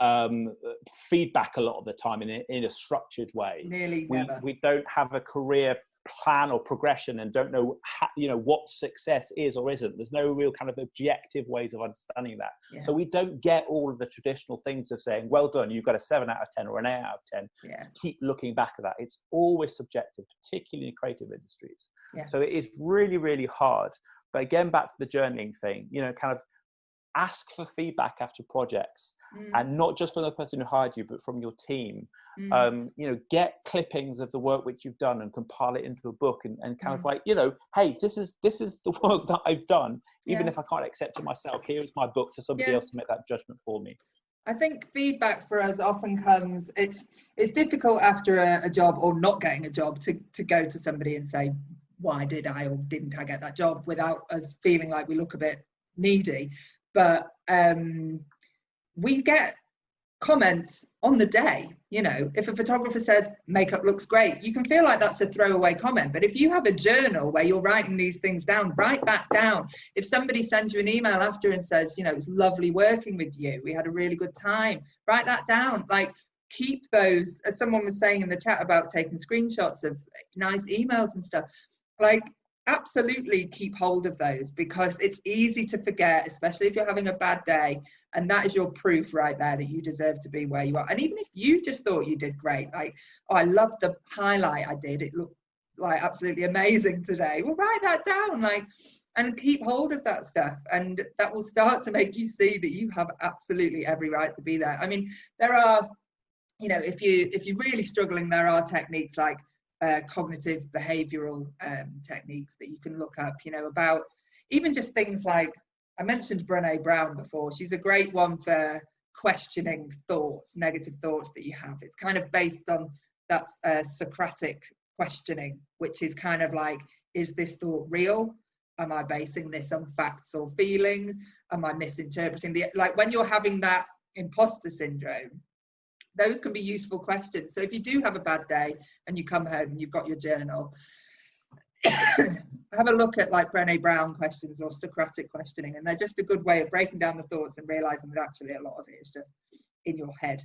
feedback a lot of the time in a structured way. Nearly never. We don't have a career plan or progression, and don't know what success is or isn't. There's no real kind of objective ways of understanding that. So we don't get all of the traditional things of saying, well done, you've got a 7 out of 10 or an 8 out of 10. Keep looking back at that. It's always subjective, particularly in creative industries. So it is really, really hard. But again, back to the journaling thing, you know, kind of ask for feedback after projects, and not just from the person who hired you, but from your team. You know, get clippings of the work which you've done and compile it into a book, and kind of like, you know, hey, this is the work that I've done. Even if I can't accept it myself, here is my book for somebody else to make that judgment for me. I think feedback for us often comes, it's difficult after a job, or not getting a job, to go to somebody and say, why did I or didn't I get that job, without us feeling like we look a bit needy. But we get comments on the day. You know, if a photographer says makeup looks great, you can feel like that's a throwaway comment, but if you have a journal where you're writing these things down, write that down. If somebody sends you an email after and says, you know, it was lovely working with you, we had a really good time, write that down. Like, keep those, as someone was saying in the chat about taking screenshots of nice emails and stuff, like, absolutely keep hold of those, because it's easy to forget, especially if you're having a bad day, and that is your proof right there that you deserve to be where you are. And even if you just thought you did great, like, oh, I loved the highlight I did, it looked like absolutely amazing today, well, write that down, like, and keep hold of that stuff, and that will start to make you see that you have absolutely every right to be there. I mean, there are, you know, if you're really struggling, there are techniques like cognitive behavioral techniques that you can look up, you know, about even just things like, I mentioned Brené Brown before. She's a great one for questioning thoughts, negative thoughts that you have. It's kind of based on that Socratic questioning, which is kind of like, is this thought real? Am I basing this on facts or feelings? Am I misinterpreting like when you're having that imposter syndrome, those can be useful questions. So if you do have a bad day and you come home and you've got your journal, have a look at like Brené Brown questions or Socratic questioning, and they're just a good way of breaking down the thoughts and realizing that actually a lot of it is just in your head.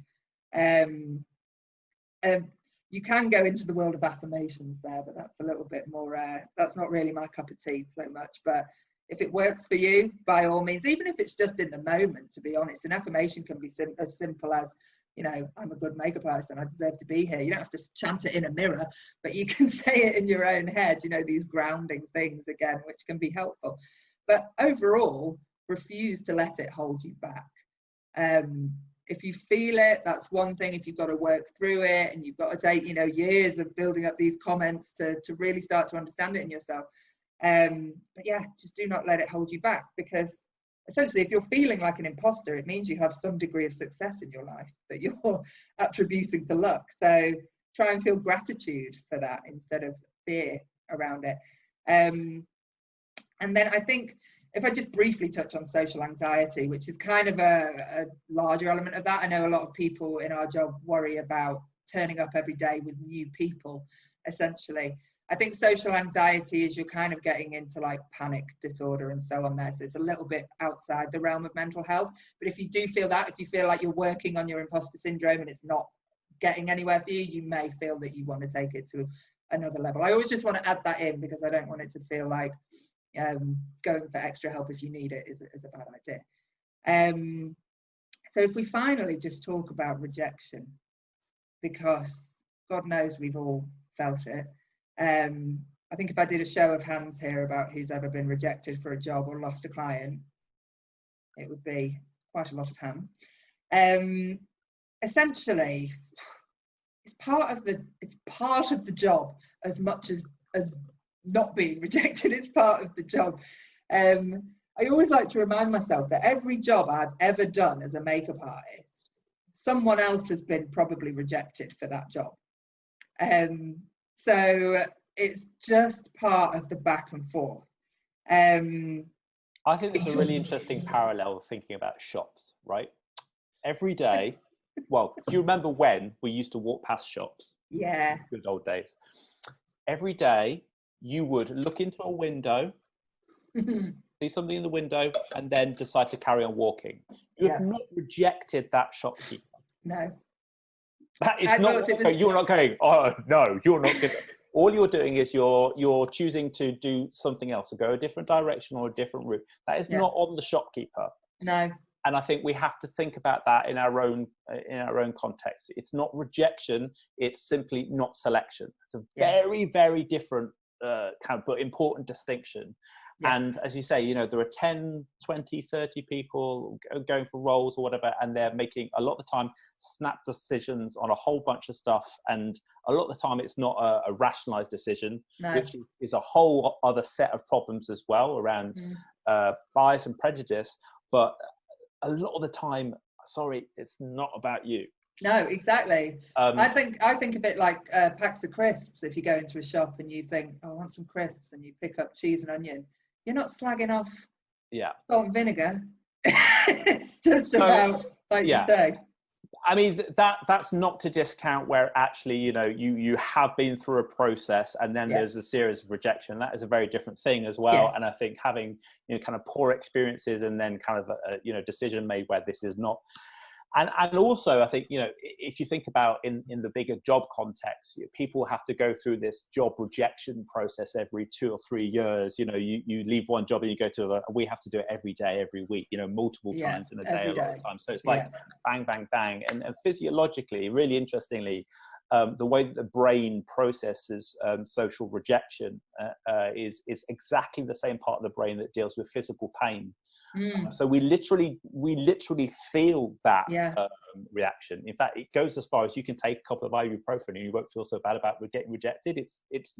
You can go into the world of affirmations there, but that's a little bit more, that's not really my cup of tea so much. But if it works for you, by all means, even if it's just in the moment, to be honest, an affirmation can be as simple as, you know, I'm a good makeup artist and I deserve to be here. You don't have to chant it in a mirror, but you can say it in your own head, you know, these grounding things again, which can be helpful. But overall, refuse to let it hold you back. If you feel it, that's one thing. If you've got to work through it and you've got to take, you know, years of building up these comments to really start to understand it in yourself. But yeah, just do not let it hold you back, because essentially if you're feeling like an imposter, it means you have some degree of success in your life that you're attributing to luck. So try and feel gratitude for that instead of fear around it. And then I think, if I just briefly touch on social anxiety, which is kind of a larger element of that. I know a lot of people in our job worry about turning up every day with new people, essentially. I think social anxiety is you're kind of getting into like panic disorder and so on there. So it's a little bit outside the realm of mental health. But if you do feel that, if you feel like you're working on your imposter syndrome and it's not getting anywhere for you, you may feel that you want to take it to another level. I always just want to add that in, because I don't want it to feel like going for extra help if you need it is a bad idea. So if we finally just talk about rejection, because God knows we've all felt it. I think if I did a show of hands here about who's ever been rejected for a job or lost a client, it would be quite a lot of hands. Essentially, it's part of the job as much as not being rejected is part of the job. I always like to remind myself that every job I've ever done as a makeup artist, someone else has been probably rejected for that job. So it's just part of the back and forth. I think there's a really interesting parallel thinking about shops, right? Every day, well, do you remember when we used to walk past shops? Yeah. Good old days. Every day, you would look into a window, see something in the window, and then decide to carry on walking. You have not rejected that shopkeeper. No. That is not. You're not going, oh no, you're not. All you're doing is you're choosing to do something else, or go a different direction or a different route. That is not on the shopkeeper. No. And I think we have to think about that in our own context. It's not rejection; it's simply not selection. It's a very, very different kind of but important distinction. And as you say, you know, there are 10, 20, 30 people going for roles or whatever, and they're making a lot of the time snap decisions on a whole bunch of stuff, and a lot of the time it's not a rationalized decision, which is a whole other set of problems as well around bias and prejudice. But a lot of the time, sorry, it's not about you. No, exactly. I think of it like packs of crisps. If you go into a shop and you think, oh, I want some crisps, and you pick up cheese and onion, you're not slagging off salt and vinegar. It's just about, like you say. I mean, that's not to discount where actually, you know, you have been through a process and then there's a series of rejection. That is a very different thing as well. Yes. And I think having, you know, kind of poor experiences and then kind of a you know, decision made where this is not. And also, I think, you know, if you think about in the bigger job context, you know, people have to go through this job rejection process every 2 or 3 years. You know, you leave one job and you go to we have to do it every day, every week, you know, multiple times in a day, a lot of times. So it's like bang, bang, bang. And physiologically, really interestingly, the way that the brain processes social rejection is exactly the same part of the brain that deals with physical pain. So we literally feel that reaction. In fact, it goes as far as you can take a couple of ibuprofen and you won't feel so bad about getting rejected. It's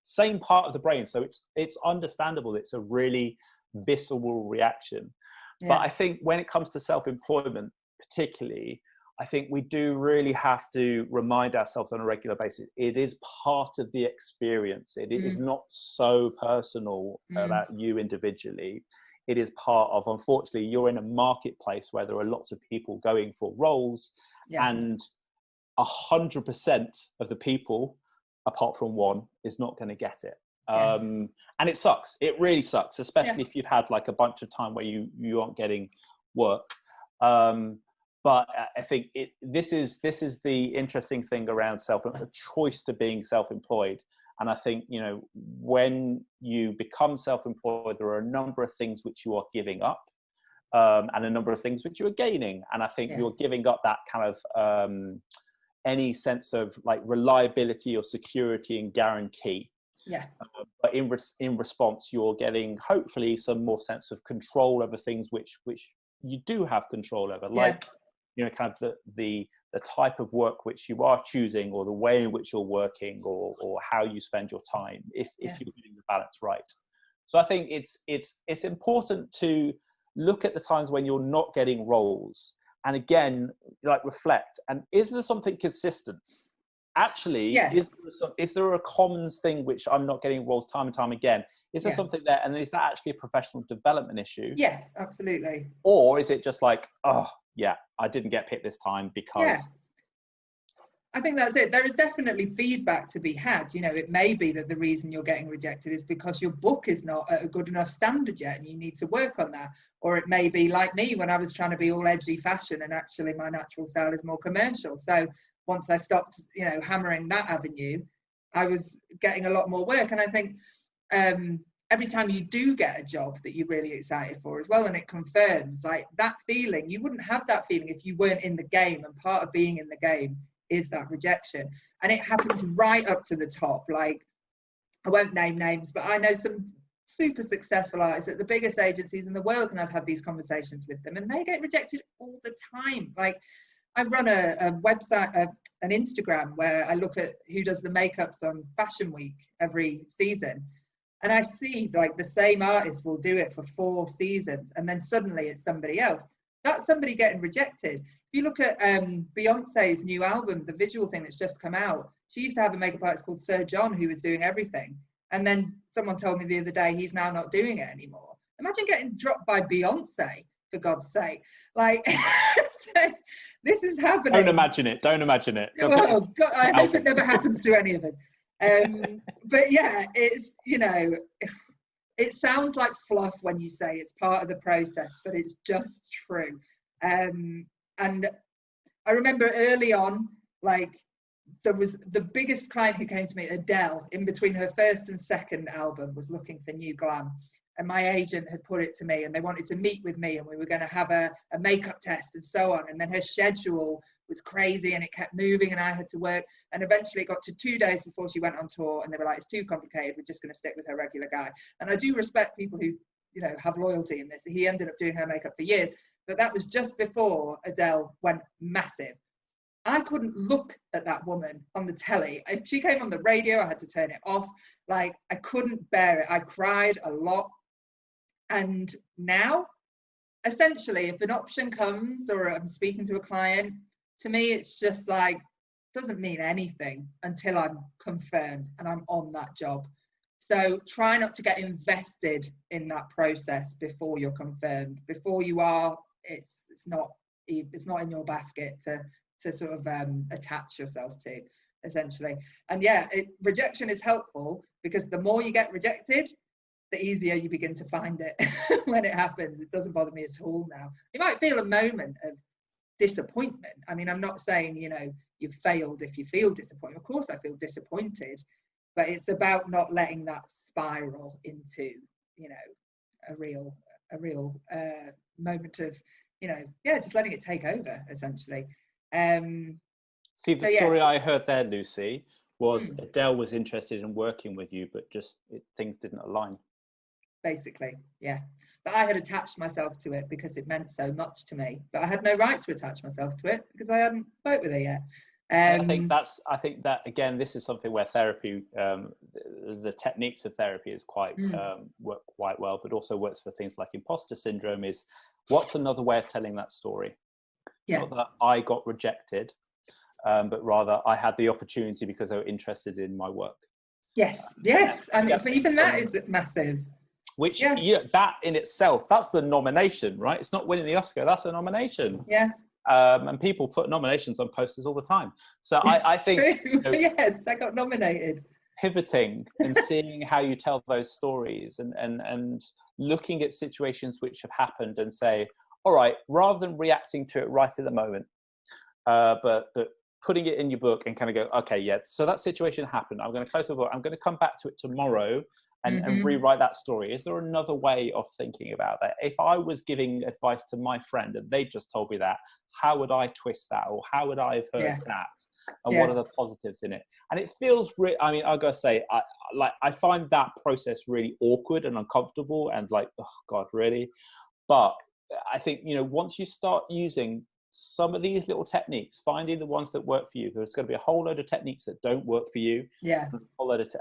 same part of the brain, so it's understandable. It's a really visceral reaction. But I think when it comes to self-employment, particularly, I think we do really have to remind ourselves on a regular basis, it is part of the experience. It is not so personal about you individually. It is part of, unfortunately, you're in a marketplace where there are lots of people going for roles, and 100% of the people, apart from one, is not going to get it. And it sucks. It really sucks, especially if you've had like a bunch of time where you aren't getting work. But I think this is the interesting thing around a choice to being self-employed. And I think, you know, when you become self-employed, there are a number of things which you are giving up, and a number of things which you are gaining. And I think you're giving up that kind of any sense of like reliability or security and guarantee. But in response, you're getting hopefully some more sense of control over things which you do have control over, like you know, kind of the type of work which you are choosing, or the way in which you're working, or how you spend your time, if you're getting the balance right. So I think it's important to look at the times when you're not getting roles, and again, like reflect, and is there something consistent? Actually, is there a common thing which I'm not getting roles time and time again? Is there something there, and is that actually a professional development issue? Yes, absolutely. Or is it just like, oh yeah, I didn't get picked this time because... I think that's it. There is definitely feedback to be had. You know, it may be that the reason you're getting rejected is because your book is not at a good enough standard yet, and you need to work on that. Or it may be like me, when I was trying to be all edgy fashion, and actually my natural style is more commercial. So once I stopped, you know, hammering that avenue, I was getting a lot more work. And I think every time you do get a job that you're really excited for as well, and it confirms like that feeling, you wouldn't have that feeling if you weren't in the game. And part of being in the game is that rejection, and it happens right up to the top. Like, I won't name names, but I know some super successful artists at the biggest agencies in the world, and I've had these conversations with them, and they get rejected all the time. Like, I run a website, an Instagram, where I look at who does the makeups on Fashion Week every season, and I see like the same artist will do it for 4 seasons, and then suddenly it's somebody else. That's somebody getting rejected. If you look at Beyonce's new album, the visual thing that's just come out, she used to have a makeup artist called Sir John who was doing everything. And then someone told me the other day he's now not doing it anymore. Imagine getting dropped by Beyonce, for God's sake. Like, so this is happening. Don't imagine it. Well, God, I hope it never happens to any of us. But yeah, it's, you know, it sounds like fluff when you say it's part of the process, but it's just true. And I remember early on, like, there was the biggest client who came to me, Adele, in between her first and second album, was looking for new glam. And my agent had put it to me, and they wanted to meet with me, and we were going to have a makeup test and so on. And then her schedule was crazy, and it kept moving, and I had to work. And eventually it got to 2 days before she went on tour, and they were like, it's too complicated, we're just going to stick with her regular guy. And I do respect people who, you know, have loyalty in this. He ended up doing her makeup for years, but that was just before Adele went massive. I couldn't look at that woman on the telly. If she came on the radio, I had to turn it off. Like, I couldn't bear it. I cried a lot. And now, essentially, if an option comes, or I'm speaking to a client, to me, it's just like, doesn't mean anything until I'm confirmed and I'm on that job. So try not to get invested in that process before you're confirmed. Before you are, it's not in your basket to sort of attach yourself to, essentially. And yeah, rejection is helpful, because the more you get rejected, the easier you begin to find it when it happens. It doesn't bother me at all now. You might feel a moment of disappointment. I mean, I'm not saying, you know, you've failed if you feel disappointed. Of course I feel disappointed, but it's about not letting that spiral into, you know, a real moment of, you know, just letting it take over, essentially. See, the story I heard there, Lucy, was Adele was interested in working with you, but just things didn't align. Basically, yeah. But I had attached myself to it because it meant so much to me. But I had no right to attach myself to it because I hadn't worked with it yet. I think that again, this is something where therapy, the techniques of therapy is work quite well, but also works for things like imposter syndrome. Is what's another way of telling that story? Not that I got rejected, but rather I had the opportunity because they were interested in my work. Yes. I mean, even that is massive. Which, that in itself, that's the nomination, right? It's not winning the Oscar, that's a nomination. Yeah. And people put nominations on posters all the time. So I think, yes, I got nominated. Pivoting and seeing how you tell those stories, and looking at situations which have happened and say, all right, rather than reacting to it right at the moment, but putting it in your book and kind of go, okay, yeah, so that situation happened. I'm going to close the book. I'm going to come back to it tomorrow and rewrite that story. Is there another way of thinking about that? If I was giving advice to my friend and they just told me that, how would I twist that? Or how would I have heard that? And what are the positives in it? And it feels I mean, I gotta say, I find that process really awkward and uncomfortable and like, oh God, really? But I think, once you start using some of these little techniques, finding the ones that work for you, there's going to be a whole load of techniques that don't work for you. Yeah.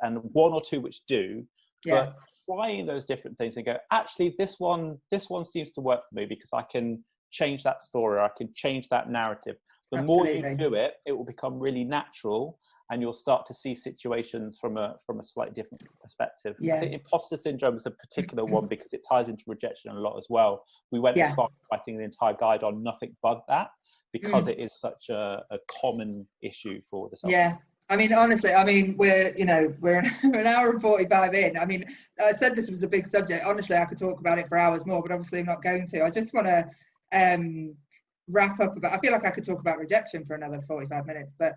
And one or two which do. Yeah. But trying those different things and go, actually, this one seems to work for me because I can change that story, or I can change that narrative. The more you do it, it will become really natural, and you'll start to see situations from a slightly different perspective. Yeah. I think imposter syndrome is a particular one because it ties into rejection a lot as well. We went as far as writing an entire guide on nothing but that, because it is such a common issue for the self. Yeah. I mean, honestly, we're an hour and 45 in. I mean, I said this was a big subject. Honestly, I could talk about it for hours more, but obviously I'm not going to. I just want to wrap up I feel like I could talk about rejection for another 45 minutes, but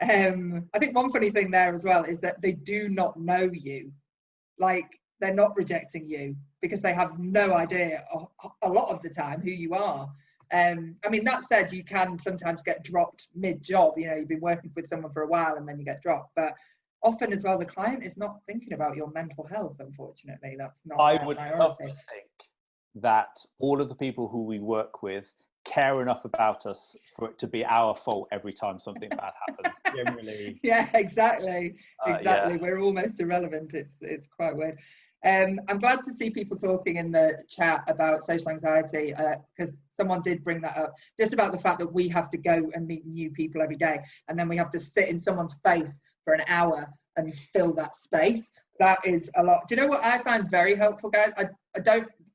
I think one funny thing there as well is that they do not know you. Like, they're not rejecting you because they have no idea a lot of the time who you are. I mean, that said, you can sometimes get dropped mid-job. You've been working with someone for a while and then you get dropped. But often as well, the client is not thinking about your mental health, unfortunately. That's not their priority. I would love to think that all of the people who we work with care enough about us for it to be our fault every time something bad happens. Generally. Yeah, exactly. We're almost irrelevant. It's quite weird. I'm glad to see people talking in the chat about social anxiety, because someone did bring that up, just about the fact that we have to go and meet new people every day, and then we have to sit in someone's face for an hour and fill that space. That is a lot. Do you know what I find very helpful, guys?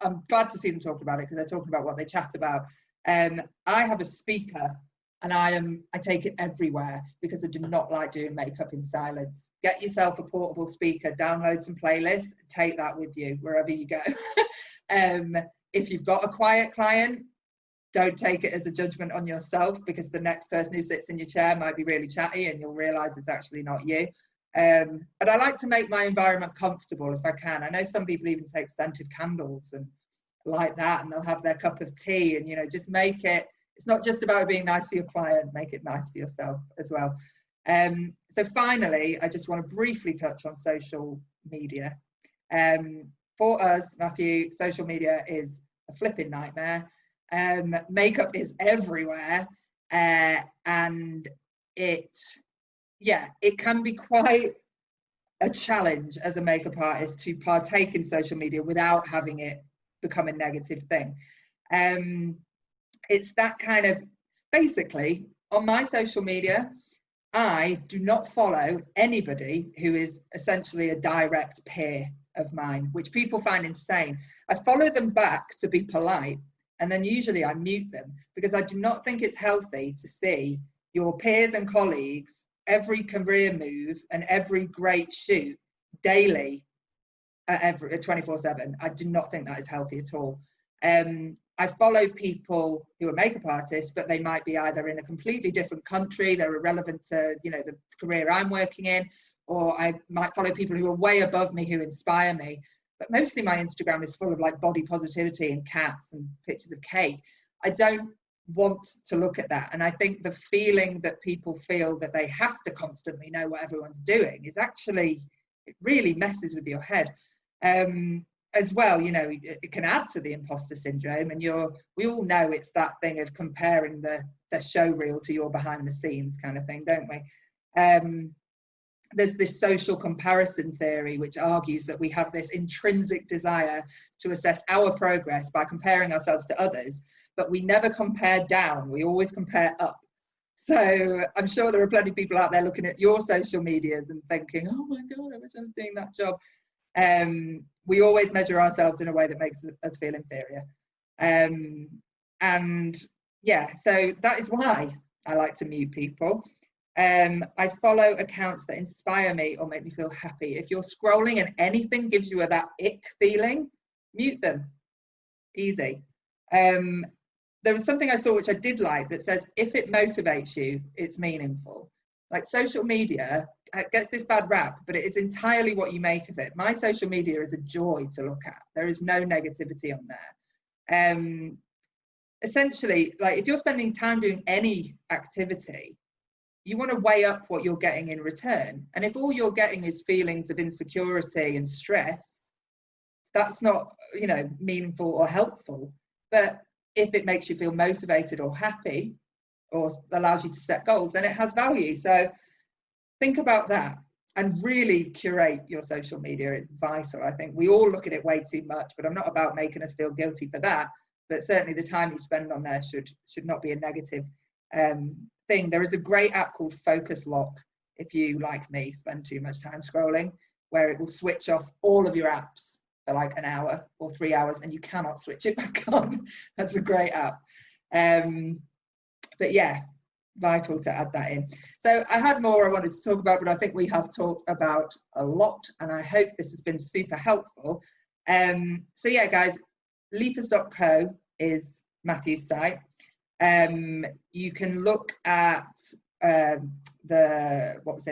I'm glad to see them talking about it because they're talking about what they chat about. I have a speaker and I take it everywhere because I do not like doing makeup in silence. Get yourself a portable speaker, download some playlists, take that with you wherever you go. If you've got a quiet client, don't take it as a judgment on yourself, because the next person who sits in your chair might be really chatty and you'll realize it's actually not you. But I like to make my environment comfortable if I can. I know some people even take scented candles and like that, and they'll have their cup of tea, and just make it, it's not just about being nice for your client, make it nice for yourself as well. So finally, I just want to briefly touch on social media. For us, Matthew, social media is a flipping nightmare. Makeup is everywhere, and it can be quite a challenge as a makeup artist to partake in social media without having it become a negative thing. It's that kind of, basically, on my social media, I do not follow anybody who is essentially a direct peer of mine, which people find insane. I follow them back to be polite, and then usually I mute them, because I do not think it's healthy to see your peers and colleagues every career move and every great shoot daily, 24/7. I do not think that is healthy at all. I follow people who are makeup artists, but they might be either in a completely different country, they're irrelevant to the career I'm working in, or I might follow people who are way above me who inspire me. But mostly my Instagram is full of like body positivity and cats and pictures of cake. I don't want to look at that. And I think the feeling that people feel that they have to constantly know what everyone's doing is actually, it really messes with your head. As well, it can add to the imposter syndrome, and we all know it's that thing of comparing the show reel to your behind the scenes kind of thing, don't we? there's this social comparison theory which argues that we have this intrinsic desire to assess our progress by comparing ourselves to others, but we never compare down, we always compare up. So I'm sure there are plenty of people out there looking at your social medias and thinking, oh my God, I wish I was doing that job. We always measure ourselves in a way that makes us feel inferior. And yeah, so that is why I like to mute people. I follow accounts that inspire me or make me feel happy. If you're scrolling and anything gives you that ick feeling, mute them. Easy. There was something I saw which I did like that says, if it motivates you, it's meaningful. Like social media gets this bad rap, but it is entirely what you make of it. My social media is a joy to look at. There is no negativity on there. Essentially, like if you're spending time doing any activity, you want to weigh up what you're getting in return. And if all you're getting is feelings of insecurity and stress, that's not, you know, meaningful or helpful. But if it makes you feel motivated or happy or allows you to set goals, then it has value. So think about that and really curate your social media. It's vital. I think we all look at it way too much, but I'm not about making us feel guilty for that. But certainly the time you spend on there should not be a negative thing. There is a great app called Focus Lock, if you, like me, spend too much time scrolling, where it will switch off all of your apps for like an hour or 3 hours and you cannot switch it back on. That's a great app. But yeah, vital to add that in. So I had more I wanted to talk about, but I think we have talked about a lot, and I hope this has been super helpful. So yeah, guys, leapers.co is Matthew's site. You can look at the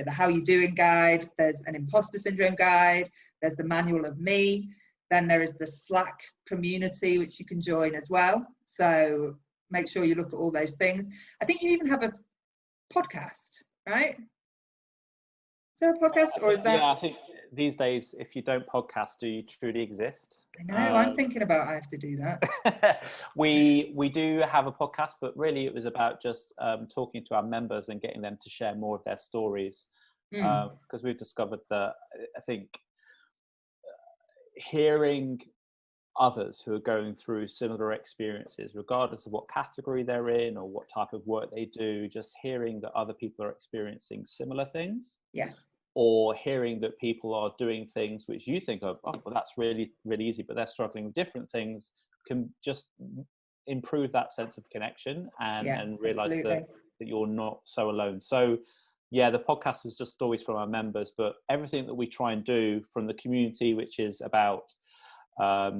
How You Doing guide. There's an imposter syndrome guide. There's the manual of me. Then there is the Slack community, which you can join as well. So make sure you look at all those things. I think you even have a podcast, right? Is there a podcast, or is that? Yeah, I think these days, if you don't podcast, do you truly exist? I know, I'm thinking about I have to do that. We do have a podcast, but really it was about just talking to our members and getting them to share more of their stories, because we've discovered that I think hearing others who are going through similar experiences, regardless of what category they're in or what type of work they do, just hearing that other people are experiencing similar things. Yeah. Or hearing that people are doing things which you think of, oh, well, that's really, really easy, but they're struggling with different things, can just improve that sense of connection and realize that you're not so alone. So yeah, the podcast was just stories from our members, but everything that we try and do from the community, which is about, I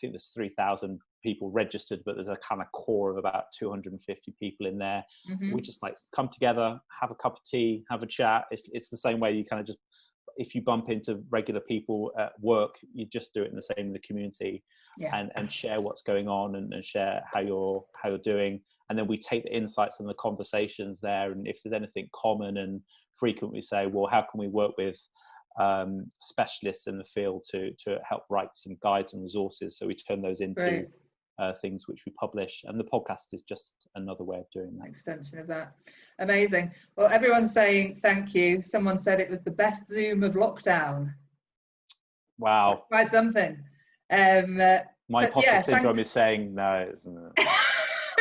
think there's 3,000 people registered, but there's a kind of core of about 250 people in there. We just like come together, have a cup of tea, have a chat. It's the same way you kind of just, if you bump into regular people at work, you just do it in the same in the community, and share what's going on and share how you're doing. And then we take the insights and the conversations there, and if there's anything common and frequent, we say, well, how can we work with specialists in the field to help write some guides and resources? So we turn those into things which we publish, and the podcast is just another way of doing that. Extension of that. Amazing. Well, everyone's saying thank you. Someone said it was the best Zoom of lockdown. Wow. Quite something. My imposter syndrome is saying no, isn't it?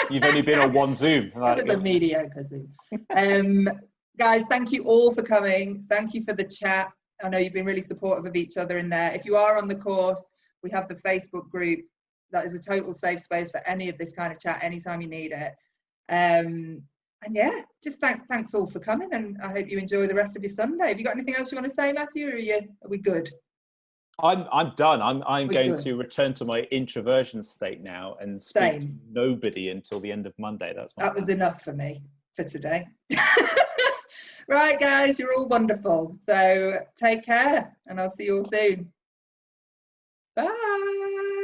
You've only been on one Zoom. It was a mediocre Zoom. Guys, thank you all for coming. Thank you for the chat. I know you've been really supportive of each other in there. If you are on the course, we have the Facebook group. That is a total safe space for any of this kind of chat anytime you need it. And yeah, just thanks all for coming, and I hope you enjoy the rest of your Sunday. Have you got anything else you want to say, Matthew, or are we good? I'm done. I'm going to return to my introversion state now and speak to nobody until the end of Monday. That was enough for me for today. Right, guys, you're all wonderful. So take care, and I'll see you all soon. Bye.